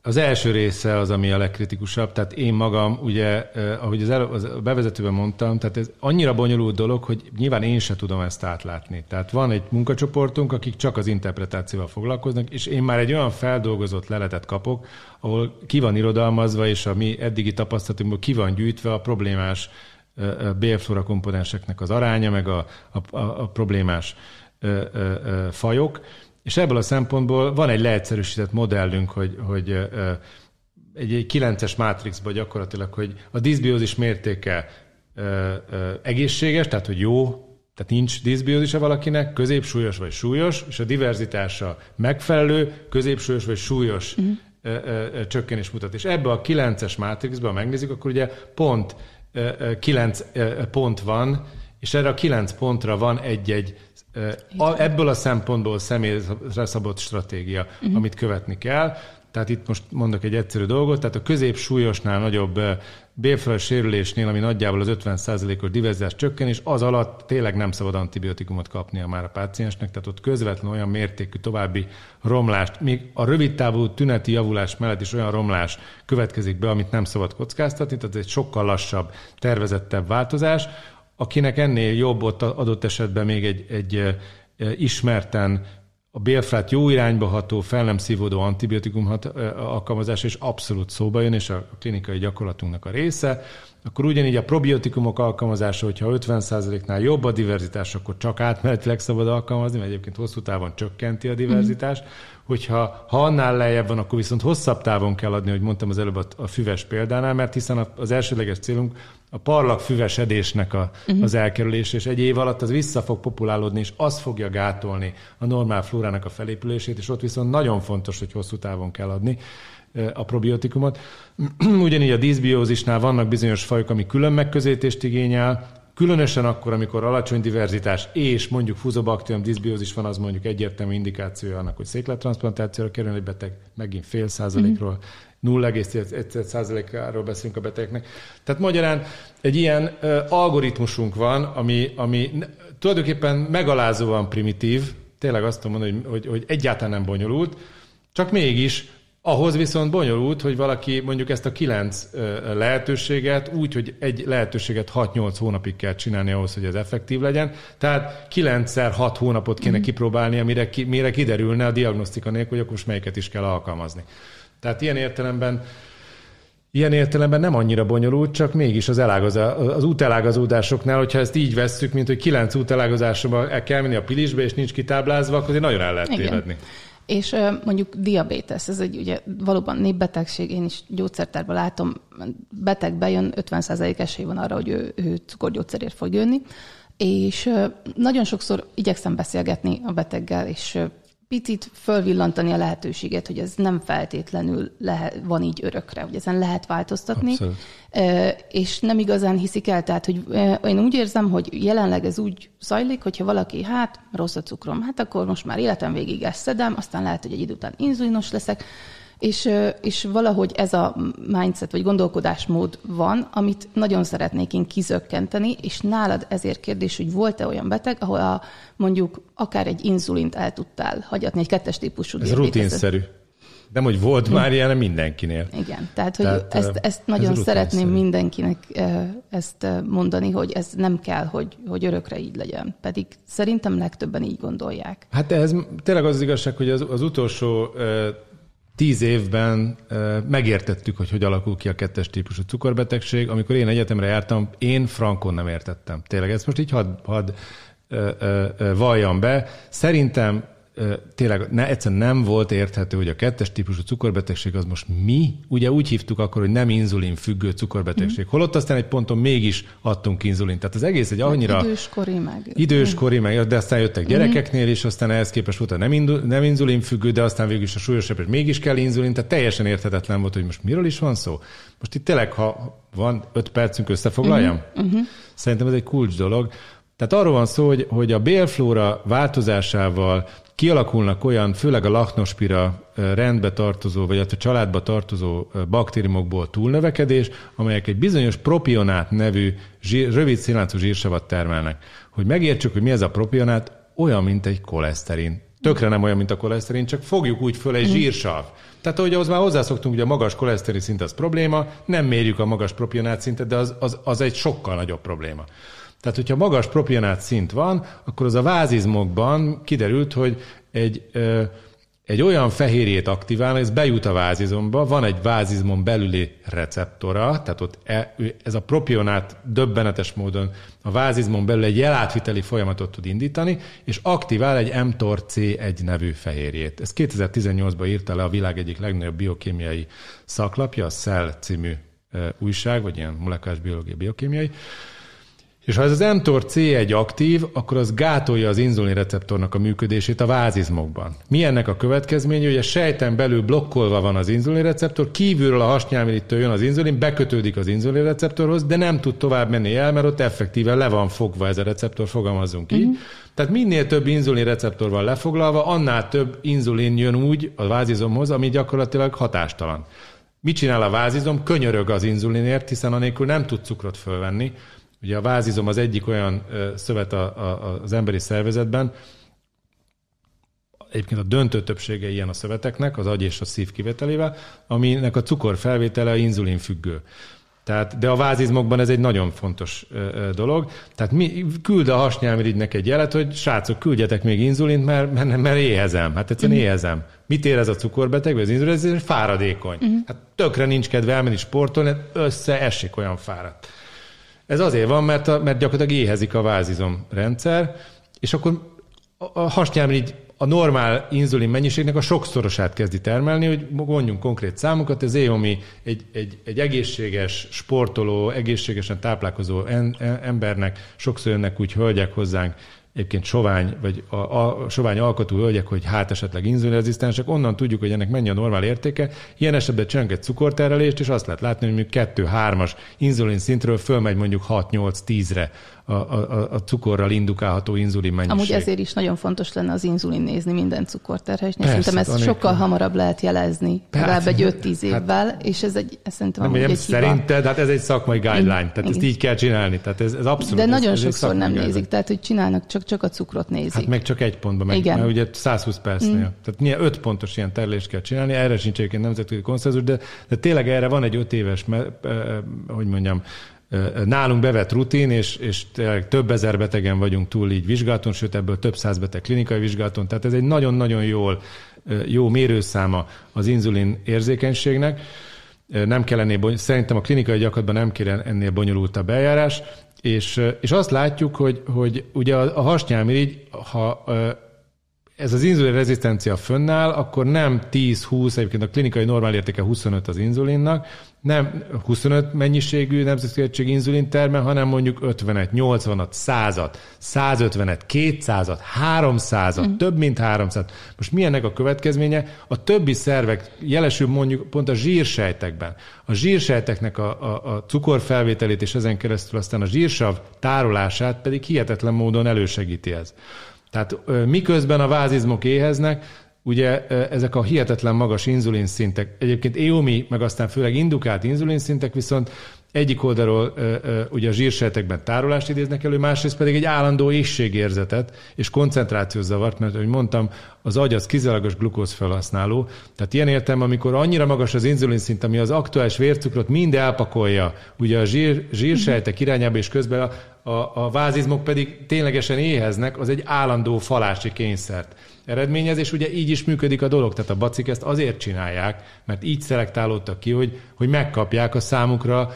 Az első része az, ami a legkritikusabb, tehát én magam, ugye, ahogy az bevezetőben mondtam, tehát ez annyira bonyolult dolog, hogy nyilván én se tudom ezt átlátni. Tehát van egy munkacsoportunk, akik csak az interpretációval foglalkoznak, és én már egy olyan feldolgozott leletet kapok, ahol ki van irodalmazva, és a mi eddigi tapasztalatunkból ki van gyűjtve a problémás bélflóra komponenseknek az aránya, meg a problémás fajok. És ebből a szempontból van egy leegyszerűsített modellünk, hogy egy 9-es mátrixban gyakorlatilag, hogy a diszbiózis mértéke egészséges, tehát hogy jó, tehát nincs diszbiózisa valakinek, középsúlyos vagy súlyos, és a diverzitása megfelelő, középsúlyos vagy súlyos csökkenés mutat. És ebből a 9-es mátrixban megnézzük, akkor ugye pont 9 pont van, és erre a 9 pontra van egy ebből a szempontból személyre szabott stratégia, amit követni kell. Tehát itt most mondok egy egyszerű dolgot, tehát a középsúlyosnál nagyobb bélfloor sérülésnél, ami nagyjából az 50%-os diverzitás csökkenés, az alatt tényleg nem szabad antibiotikumot kapnia már a páciensnek, tehát ott közvetlenül olyan mértékű további romlást, még a rövidtávú tüneti javulás mellett is olyan romlás következik be, amit nem szabad kockáztatni, tehát egy sokkal lassabb, tervezettebb változás. Akinek ennél jobb, ott adott esetben még egy ismerten a bélflát jó irányba ható, fel nem szívódó antibiotikum alkalmazása is abszolút szóba jön, és a klinikai gyakorlatunknak a része. Akkor ugyanígy a probiotikumok alkalmazása, hogyha 50%-nál jobb a diverzitás, akkor csak átmenetileg szabad alkalmazni, mert egyébként hosszú távon csökkenti a diverzitást. Hogyha annál lejjebb van, akkor viszont hosszabb távon kell adni, hogy mondtam az előbb a füves példánál, mert hiszen az elsődleges célunk a parlagfüvesedésnek az elkerülése, és egy év alatt az vissza fog populálódni, és az fogja gátolni a normál flórának a felépülését, és ott viszont nagyon fontos, hogy hosszú távon kell adni a probiotikumot. Ugyanígy a diszbiózisnál vannak bizonyos fajok, ami külön megközelítést igényel, különösen akkor, amikor alacsony diverzitás és mondjuk fuzobakterium diszbiózis van, az mondjuk egyértelmű indikációja annak, hogy széklettranszplantációra kerül egy beteg, megint 0,5%-ról, 0,1%-áról beszélünk a betegeknek. Tehát magyarán egy ilyen algoritmusunk van, ami tulajdonképpen megalázóan primitív, tényleg azt tudom mondani, hogy egyáltalán nem bonyolult, csak mégis ahhoz viszont bonyolult, hogy valaki mondjuk ezt a 9 lehetőséget úgy, hogy egy lehetőséget 6-8 hónapig kell csinálni ahhoz, hogy ez effektív legyen. Tehát 9x6 hónapot kéne kipróbálni, mire kiderülne a diagnosztika nélkül, hogy akkor most melyiket is kell alkalmazni. Tehát ilyen értelemben nem annyira bonyolult, csak mégis az útelágazódásoknál, hogyha ezt így vesszük, mint hogy 9 útelágazásba el kell menni a pilisbe, és nincs kitáblázva, akkor nagyon el lehet tévedni. És mondjuk diabétesz, ez egy ugye valóban népbetegség, én is gyógyszertárban látom, beteg bejön, 50% esély van arra, hogy ő cukorgyógyszerért fog jönni, és nagyon sokszor igyekszem beszélgetni a beteggel, és picit fölvillantani a lehetőséget, hogy ez nem feltétlenül van így örökre, hogy ezen lehet változtatni. Abszolút. És nem igazán hiszik el. Tehát, hogy én úgy érzem, hogy jelenleg ez úgy zajlik, hogyha valaki, rossz a cukrom, akkor most már életem végig ezt szedem, aztán lehet, hogy egy idő után inzulinos leszek, és valahogy ez a mindset, vagy gondolkodásmód van, amit nagyon szeretnék én kizökkenteni, és nálad ezért kérdés, hogy volt-e olyan beteg, ahol mondjuk akár egy inzulint el tudtál hagyatni, egy 2-es típusú diabéteszet. Ez rutinszerű. Nem, hogy volt már ilyen mindenkinél. Igen, tehát hogy ezt nagyon szeretném mindenkinek ezt mondani, hogy ez nem kell, hogy örökre így legyen. Pedig szerintem legtöbben így gondolják. Hát ez tényleg az igazság, hogy az utolsó 10 évben megértettük, hogy alakul ki a 2-es típusú cukorbetegség. Amikor én egyetemre jártam, én frankon nem értettem. Tényleg ezt most így hadd valljam be. Szerintem tényleg egyszerűen nem volt érthető, hogy a 2-es típusú cukorbetegség az most mi? Ugye úgy hívtuk akkor, hogy nem inzulin függő cukorbetegség. Holott aztán egy ponton mégis adtunk inzulint. Tehát az egész egy annyira... Időskori meg, de aztán jöttek gyerekeknél is, aztán ehhez képest volt a nem inzulin függő, de aztán végül is a súlyosabb, és mégis kell inzulin, tehát teljesen érthetetlen volt, hogy most miről is van szó. Most itt tényleg, ha van 5 percünk, összefoglaljam? Szerintem ez egy kulcs dolog. Tehát arról van szó, hogy a bélflóra változásával kialakulnak olyan, főleg a lachnospira rendbe tartozó, vagy a családba tartozó baktériumokból túlnövekedés, amelyek egy bizonyos propionát nevű rövid szénláncú zsírsavat termelnek. Hogy megértsük, hogy mi ez a propionát, olyan, mint egy koleszterin. Tökre nem olyan, mint a koleszterin, csak fogjuk úgy föl egy zsírsav. Tehát, ahogy ahhoz már hozzászoktunk, hogy a magas koleszterin szint az probléma, nem mérjük a magas propionát szintet, de az egy sokkal nagyobb probléma. Tehát, hogyha magas propionát szint van, akkor az a vázizmokban kiderült, hogy egy olyan fehérjét aktivál, ez bejut a vázizomba, van egy vázizmon belüli receptora, tehát ott ez a propionát döbbenetes módon a vázizmon belül egy jelátviteli folyamatot tud indítani, és aktivál egy mTOR-C1 nevű fehérjét. Ez 2018-ban írta le a világ egyik legnagyobb biokémiai szaklapja, a Cell című újság, vagy ilyen molekuláris biológiai biokémiai. És ha ez az mTOR-C1 aktív, akkor az gátolja az inzulinreceptornak a működését a vázizmokban. Mi ennek a következménye, hogy a sejten belül blokkolva van az inzulinreceptor, kívülről a hasnyálmirigytől jön az inzulin, bekötődik az inzulinreceptorhoz, de nem tud tovább menni el, mert ott effektíven le van fogva ez a receptor, fogalmazzunk így. Tehát minél több inzulinreceptor van lefoglalva, annál több inzulin jön úgy a vázizomhoz, ami gyakorlatilag hatástalan. Mit csinál a vázizom? Könyörög az inzulinért, hiszen anélkül nem tud cukrot fölvenni. Ugye a vázizom az egyik olyan szövet az emberi szervezetben, egyébként a döntő többsége ilyen a szöveteknek, az agy és a szív kivételével, aminek a cukorfelvétele inzulin függő. Tehát, de a vázizmokban ez egy nagyon fontos dolog. Tehát küld a hasnyálmirigynek egy jelet, hogy srácok, küldjetek még inzulint, mert éhezem. Hát egyszerűen éhezem. Mit ér ez a cukorbeteg, vagy az inzulin? Ez fáradékony. Hát tökre nincs kedve elmenni sportolni, összeesik, olyan fáradt. Ez azért van, mert gyakorlatilag éhezik a vázizom rendszer, és akkor a hasnyálmirigy a normál inzulin mennyiségnek a sokszorosát kezdi termelni, hogy mondjunk konkrét számokat, az EOMI egy egészséges, sportoló, egészségesen táplálkozó embernek, sokszor jönnek úgy hölgyek hozzánk, egyébként sovány, vagy a sovány alkatú hölgyek, hogy esetleg inzulinrezisztensek, onnan tudjuk, hogy ennek mennyi a normál értéke. Ilyen esetben csinálunk egy cukorterelést, és azt lehet látni, hogy mondjuk 2-3-as inzulin szintről fölmegy mondjuk 6-8-10-re a cukorral indukálható inzulin mennyiség. Amúgy ezért is nagyon fontos lenne az inzulin nézni minden cukorterhelésnél. Szerintem ezt sokkal hamarabb lehet jelezni, legalább egy 5-10 évvel, és ez szerintem amúgy egy hiba. Szerinted, hát ez egy szakmai guideline, tehát ezt így kell csinálni. Tehát ez abszolút. De nagyon sokszor nem nézik, tehát hogy csinálnak, csak a cukrot nézik. Hát meg csak egy pontban, mert ugye 120 percnél. Tehát 5 pontos ilyen terhelést kell csinálni, erre sincs egyébként nemzetközi konszenzus, de tényleg erre van egy 5 éves, hogy mondjam, nálunk bevett rutin, és több ezer betegen vagyunk túl így vizsgálaton, sőt ebből több száz beteg klinikai vizsgálaton, tehát ez egy nagyon-nagyon jó mérőszáma az inzulin érzékenységnek. Nem kell szerintem a klinikai gyakorlatban nem kell ennél bonyolultabb eljárás, és azt látjuk, hogy ugye a hasnyálmirigy, ha ez az inzulin rezisztencia fönnáll, akkor nem 10-20, egyébként a klinikai normál értéke 25 az inzulinnak, nem 25 mennyiségű nemzetszövetségi inzulin termel, hanem mondjuk 50-et, 80-at, 100-at, 150-et, 200-at, 300-at, több mint 300. Most mi ennek a következménye? A többi szervek, jelesül mondjuk pont a zsírsejtekben. A zsírsejteknek a cukorfelvételét és ezen keresztül aztán a zsírsav tárolását pedig hihetetlen módon elősegíti ez. Tehát miközben a vázizmok éheznek, ugye ezek a hihetetlen magas inzulinszintek, egyébként EOMI, meg aztán főleg indukált inzulinszintek viszont egyik oldalról ugye a zsírsejtekben tárolást idéznek elő, másrészt pedig egy állandó éhségérzetet és koncentrációs zavart, mert ahogy mondtam, az agy az kizárólagos glukózfelhasználó. Tehát ilyen értelemben, amikor annyira magas az inzulinszint, ami az aktuális vércukrot mind elpakolja ugye a zsírsejtek irányába, és közben a vázizmok pedig ténylegesen éheznek, az egy állandó falási kényszert eredményez, és ugye így is működik a dolog. Tehát a bacik ezt azért csinálják, mert így szelektálódtak ki, hogy megkapják a számukra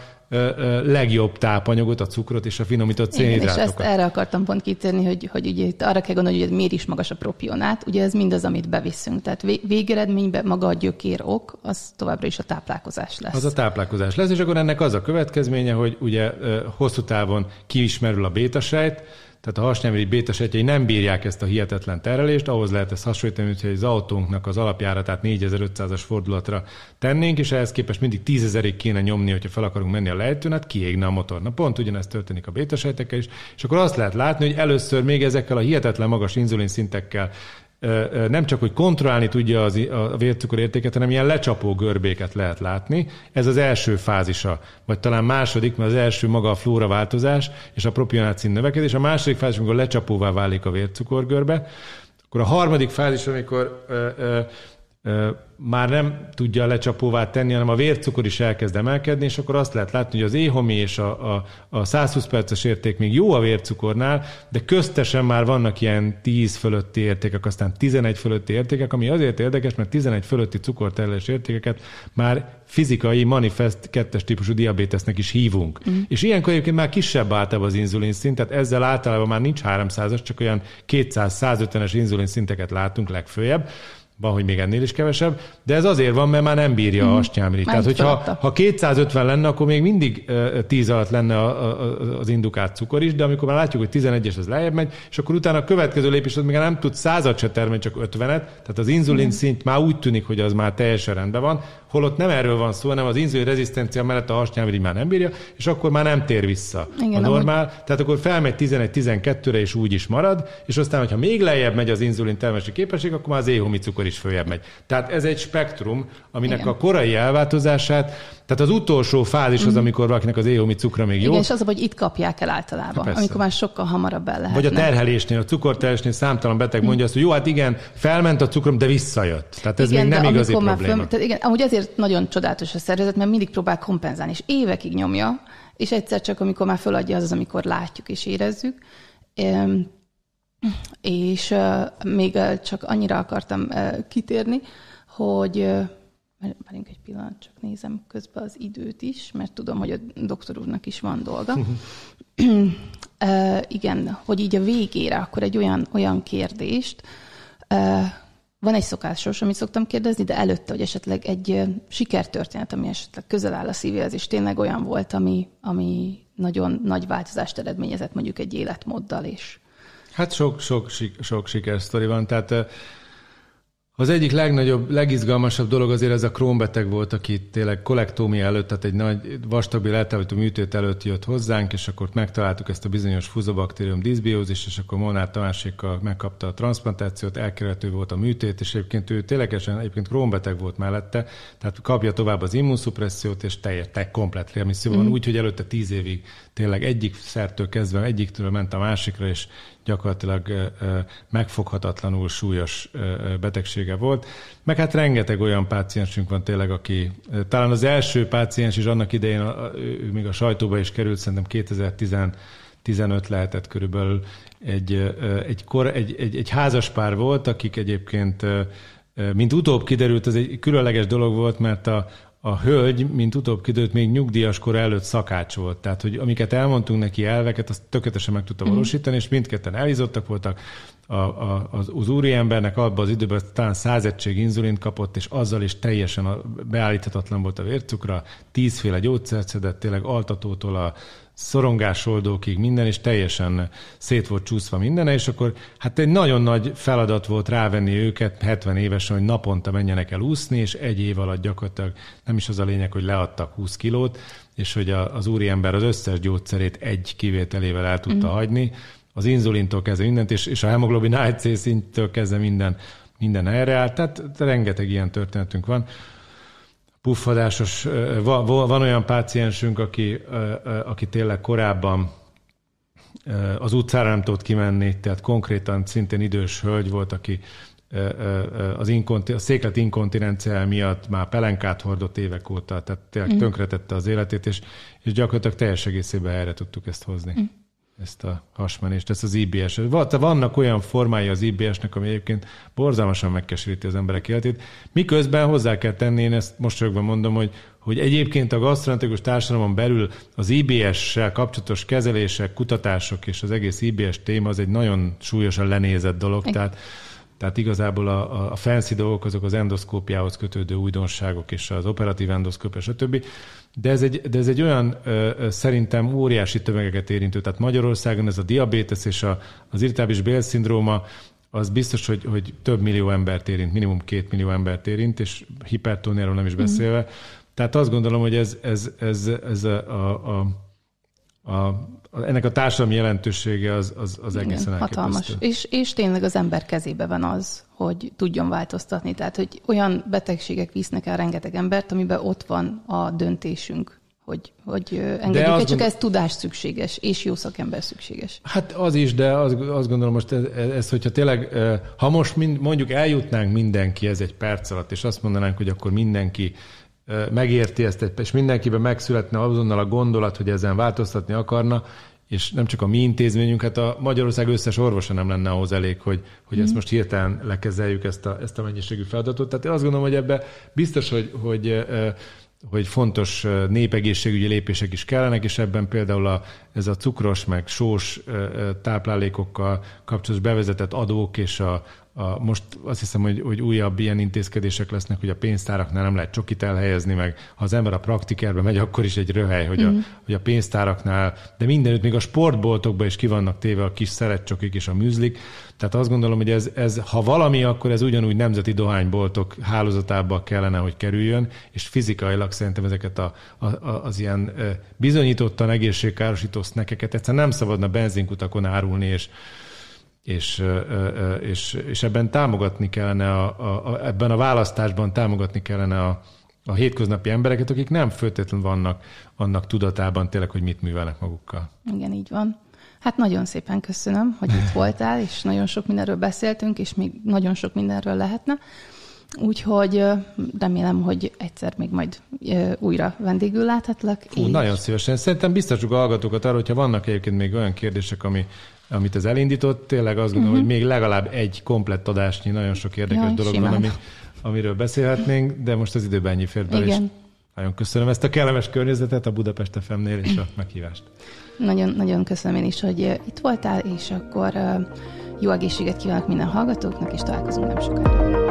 legjobb tápanyagot, a cukrot és a finomított szénhidrátokat. És ezt erre akartam pont kitérni, hogy ugye itt arra kell gondolni, hogy miért is magas a propionát. Ugye ez mindaz, amit beviszünk. Tehát végeredményben maga a gyökér ok, az továbbra is a táplálkozás lesz. Az a táplálkozás lesz, és akkor ennek az a következménye, hogy ugye hosszú távon kiismerül a bétasejt, tehát a hasnyálmirigy bétasejtjei nem bírják ezt a hihetetlen terhelést, ahhoz lehet ezt hasonlítani, hogy az autónknak az alapjáratát 4500-as fordulatra tennénk, és ehhez képest mindig 10 000-ig kéne nyomni, hogyha fel akarunk menni a lejtőn, hát kiégne a motor. Na pont ugyanezt történik a bétasejtekkel is, és akkor azt lehet látni, hogy először még ezekkel a hihetetlen magas inzulinszintekkel nem csak, hogy kontrollálni tudja a vércukorértéket, hanem ilyen lecsapó görbéket lehet látni. Ez az első fázisa, vagy talán második, mert az első maga a flóraváltozás és a propionátszint növekedés. A második fázis, amikor lecsapóvá válik a vércukorgörbe. Akkor a harmadik fázis, amikor már nem tudja lecsapóvá tenni, hanem a vércukor is elkezd emelkedni, és akkor azt lehet látni, hogy az EHOMI és a 120 perces érték még jó a vércukornál, de köztesen már vannak ilyen 10 fölötti értékek, aztán 11 fölötti értékek, ami azért érdekes, mert 11 fölötti cukorterhelés értékeket már fizikai, manifest 2-es típusú diabétesznek is hívunk. És ilyenkor egyébként már kisebb általában az inzulinszint, tehát ezzel általában már nincs 300-as, csak olyan 200-150-es inzulinszinteket látunk legfőjebb. Van, hogy még ennél is kevesebb, de ez azért van, mert már nem bírja a hasnyálmirigy. Tehát, hogyha 250 lenne, akkor még mindig 10 alatt lenne az indukált cukor is, de amikor már látjuk, hogy 11-es az lejjebb megy, és akkor utána a következő lépés az még nem tud 100-at se termelni, csak 50-et, tehát az inzulin szint már úgy tűnik, hogy az már teljesen rendben van, holott nem erről van szó, hanem az inzulin rezisztencia mellett a hasnyálmirigy már nem bírja, és akkor már nem tér vissza a normál. Tehát akkor felmegy 11-12-re, és úgy is marad, és aztán, hogyha még lejjebb megy az inzulin termelési képesség, akkor már az EHOMI cukor is följebb megy. Tehát ez egy spektrum, aminek a korai elváltozását, tehát az utolsó fázis az, amikor valakinek az EHOMI cukra még jó. Igen, és az, hogy itt kapják el általában, amikor már sokkal hamarabb el lehetne. Vagy a terhelésnél, a cukorterhelésnél számtalan beteg mondja azt, hogy jó, hát igen, felment a cukrom, de visszajött. Tehát ez még nem igazi probléma. Tehát igen, amúgy ezért nagyon csodálatos a szervezet, mert mindig próbál kompenzálni, és évekig nyomja, és egyszer csak, amikor már föladja, az, amikor látjuk és érezzük. És még csak annyira akartam kitérni, hogy várjunk egy pillanat, csak nézem közben az időt is, mert tudom, hogy a doktor úrnak is van dolga. Igen, hogy így a végére akkor egy olyan kérdést, van egy szokásos, amit szoktam kérdezni, de előtte, hogy esetleg egy sikertörténet, ami esetleg közel áll a szívéhez, és tényleg olyan volt, ami nagyon nagy változást eredményezett mondjuk egy életmóddal is. Hát sok sikersztori van, tehát az egyik legnagyobb, legizgalmasabb dolog azért ez a Crohn-beteg volt, aki tényleg kolektómia előtt, tehát egy nagy vastabil eltávolító műtét előtt jött hozzánk, és akkor megtaláltuk ezt a bizonyos Fusobacterium dysbiosис, és akkor Molnár Tamásékkal megkapta a transplantációt, elkerülhető volt a műtét, és egyébként ő ténylegesen Crohn-beteg volt mellette, tehát kapja tovább az immunszupressziót, és teljes komplet remisszióban, úgy, hogy előtte 10 évig tényleg egyik szertől kezdve, egyiktől ment a másikra, és gyakorlatilag megfoghatatlanul súlyos betegsége volt. Meg hát rengeteg olyan páciensünk van tényleg, aki talán az első páciens is annak idején, ő még a sajtóba is került, szerintem 2015 lehetett körülbelül egy házaspár volt, akik egyébként, mint utóbb kiderült, ez egy különleges dolog volt, mert a hölgy, mint utóbb kiderült, még nyugdíjas kora előtt szakács volt. Tehát, hogy amiket elmondtunk neki elveket, azt tökéletesen meg tudta valósítani, és mindketten elhízottak voltak. Az úriembernek abban az időben talán 100 egység inzulint kapott, és azzal is teljesen beállíthatatlan volt a vércukra, 10 féle gyógyszert szedett, tényleg altatótól a szorongásoldókig minden, és teljesen szét volt csúszva minden, és akkor hát egy nagyon nagy feladat volt rávenni őket 70 évesen, hogy naponta menjenek el úszni, és egy év alatt gyakorlatilag nem is az a lényeg, hogy leadtak 20 kilót, és hogy az úriember az összes gyógyszerét egy kivételével el tudta hagyni, az inzulintól kezdve mindent, és a hemoglobin A1C szinttől kezdve minden helyreállt. Tehát rengeteg ilyen történetünk van. Puffadásos, van olyan páciensünk, aki tényleg korábban az utcára nem tudott kimenni, tehát konkrétan szintén idős hölgy volt, aki a széklet inkontinencia miatt már pelenkát hordott évek óta, tehát tényleg tönkretette az életét, és gyakorlatilag teljes egészében helyre tudtuk ezt hozni. Ezt a hasmenést, ezt az IBS. Vannak olyan formái az IBS-nek, ami egyébként borzalmasan megkeseríti az emberek életét. Miközben hozzá kell tenni, én ezt most rögben mondom, hogy egyébként a gasztroenterikus társadalomon belül az IBS-sel kapcsolatos kezelések, kutatások és az egész IBS téma az egy nagyon súlyosan lenézett dolog. Tehát igazából a fancy dolgok azok az endoszkópiához kötődő újdonságok és az operatív endoszkópia, stb. De ez egy olyan szerintem óriási tömegeket érintő. Tehát Magyarországon ez a diabétesz és az irritábilis bélszindróma az biztos, hogy több millió embert érint, minimum 2 millió embert érint, és hipertóniáról nem is beszélve. Tehát azt gondolom, hogy ez ennek a társadalmi jelentősége az egészen hatalmas. És tényleg az ember kezébe van az, hogy tudjon változtatni. Tehát, hogy olyan betegségek visznek el rengeteg embert, amiben ott van a döntésünk, hogy engedjük, csak ez tudás szükséges, és jó szakember szükséges. Hát az is, de azt gondolom most ez hogyha tényleg, ha most mondjuk eljutnánk mindenki ez egy perc alatt, és azt mondanánk, hogy akkor mindenki megérti ezt, és mindenkiben megszületne azonnal a gondolat, hogy ezen változtatni akarna, és nem csak a mi intézményünk, hát a Magyarország összes orvosa nem lenne ahhoz elég, hogy ezt most hirtelen lekezeljük ezt a mennyiségű feladatot. Tehát én azt gondolom, hogy ebbe biztos, hogy fontos népegészségügyi lépések is kellenek, és ebben például ez a cukros meg sós táplálékokkal kapcsolatos bevezetett adók, és most azt hiszem, hogy újabb ilyen intézkedések lesznek, hogy a pénztáraknál nem lehet csokit elhelyezni, meg ha az ember a praktikerbe megy, akkor is egy röhely, hogy a pénztáraknál, de mindenütt, még a sportboltokban is ki vannak téve a kis szeretcsokik és a műzlik. Tehát azt gondolom, hogy ez ha valami, akkor ez ugyanúgy nemzeti dohányboltok hálózatába kellene, hogy kerüljön, és fizikailag szerintem ezeket az ilyen bizonyítottan egészségkárosító snackeket egyszerűen nem szabadna benzinkutakon árulni, és ebben támogatni kellene, ebben a választásban támogatni kellene a hétköznapi embereket, akik nem feltétlenül vannak annak tudatában tényleg, hogy mit művelnek magukkal. Igen, így van. Hát nagyon szépen köszönöm, hogy itt voltál, és nagyon sok mindenről beszéltünk, és még nagyon sok mindenről lehetne. Úgyhogy remélem, hogy egyszer még majd újra vendégül láthatlak. Nagyon szívesen. Szerintem biztosuk a hallgatókat arra, hogyha vannak egyébként még olyan kérdések, amit ez elindított, tényleg azt gondolom, hogy még legalább egy komplett adásnyi nagyon sok érdekes dolog simán van, amiről beszélhetnénk, de most az időben ennyi fér bele, és nagyon köszönöm ezt a kellemes környezetet a Budapest FM-nél és a meghívást. Nagyon, nagyon köszönöm én is, hogy itt voltál, és akkor jó egészséget kívánok minden hallgatóknak, és találkozunk nem sokára.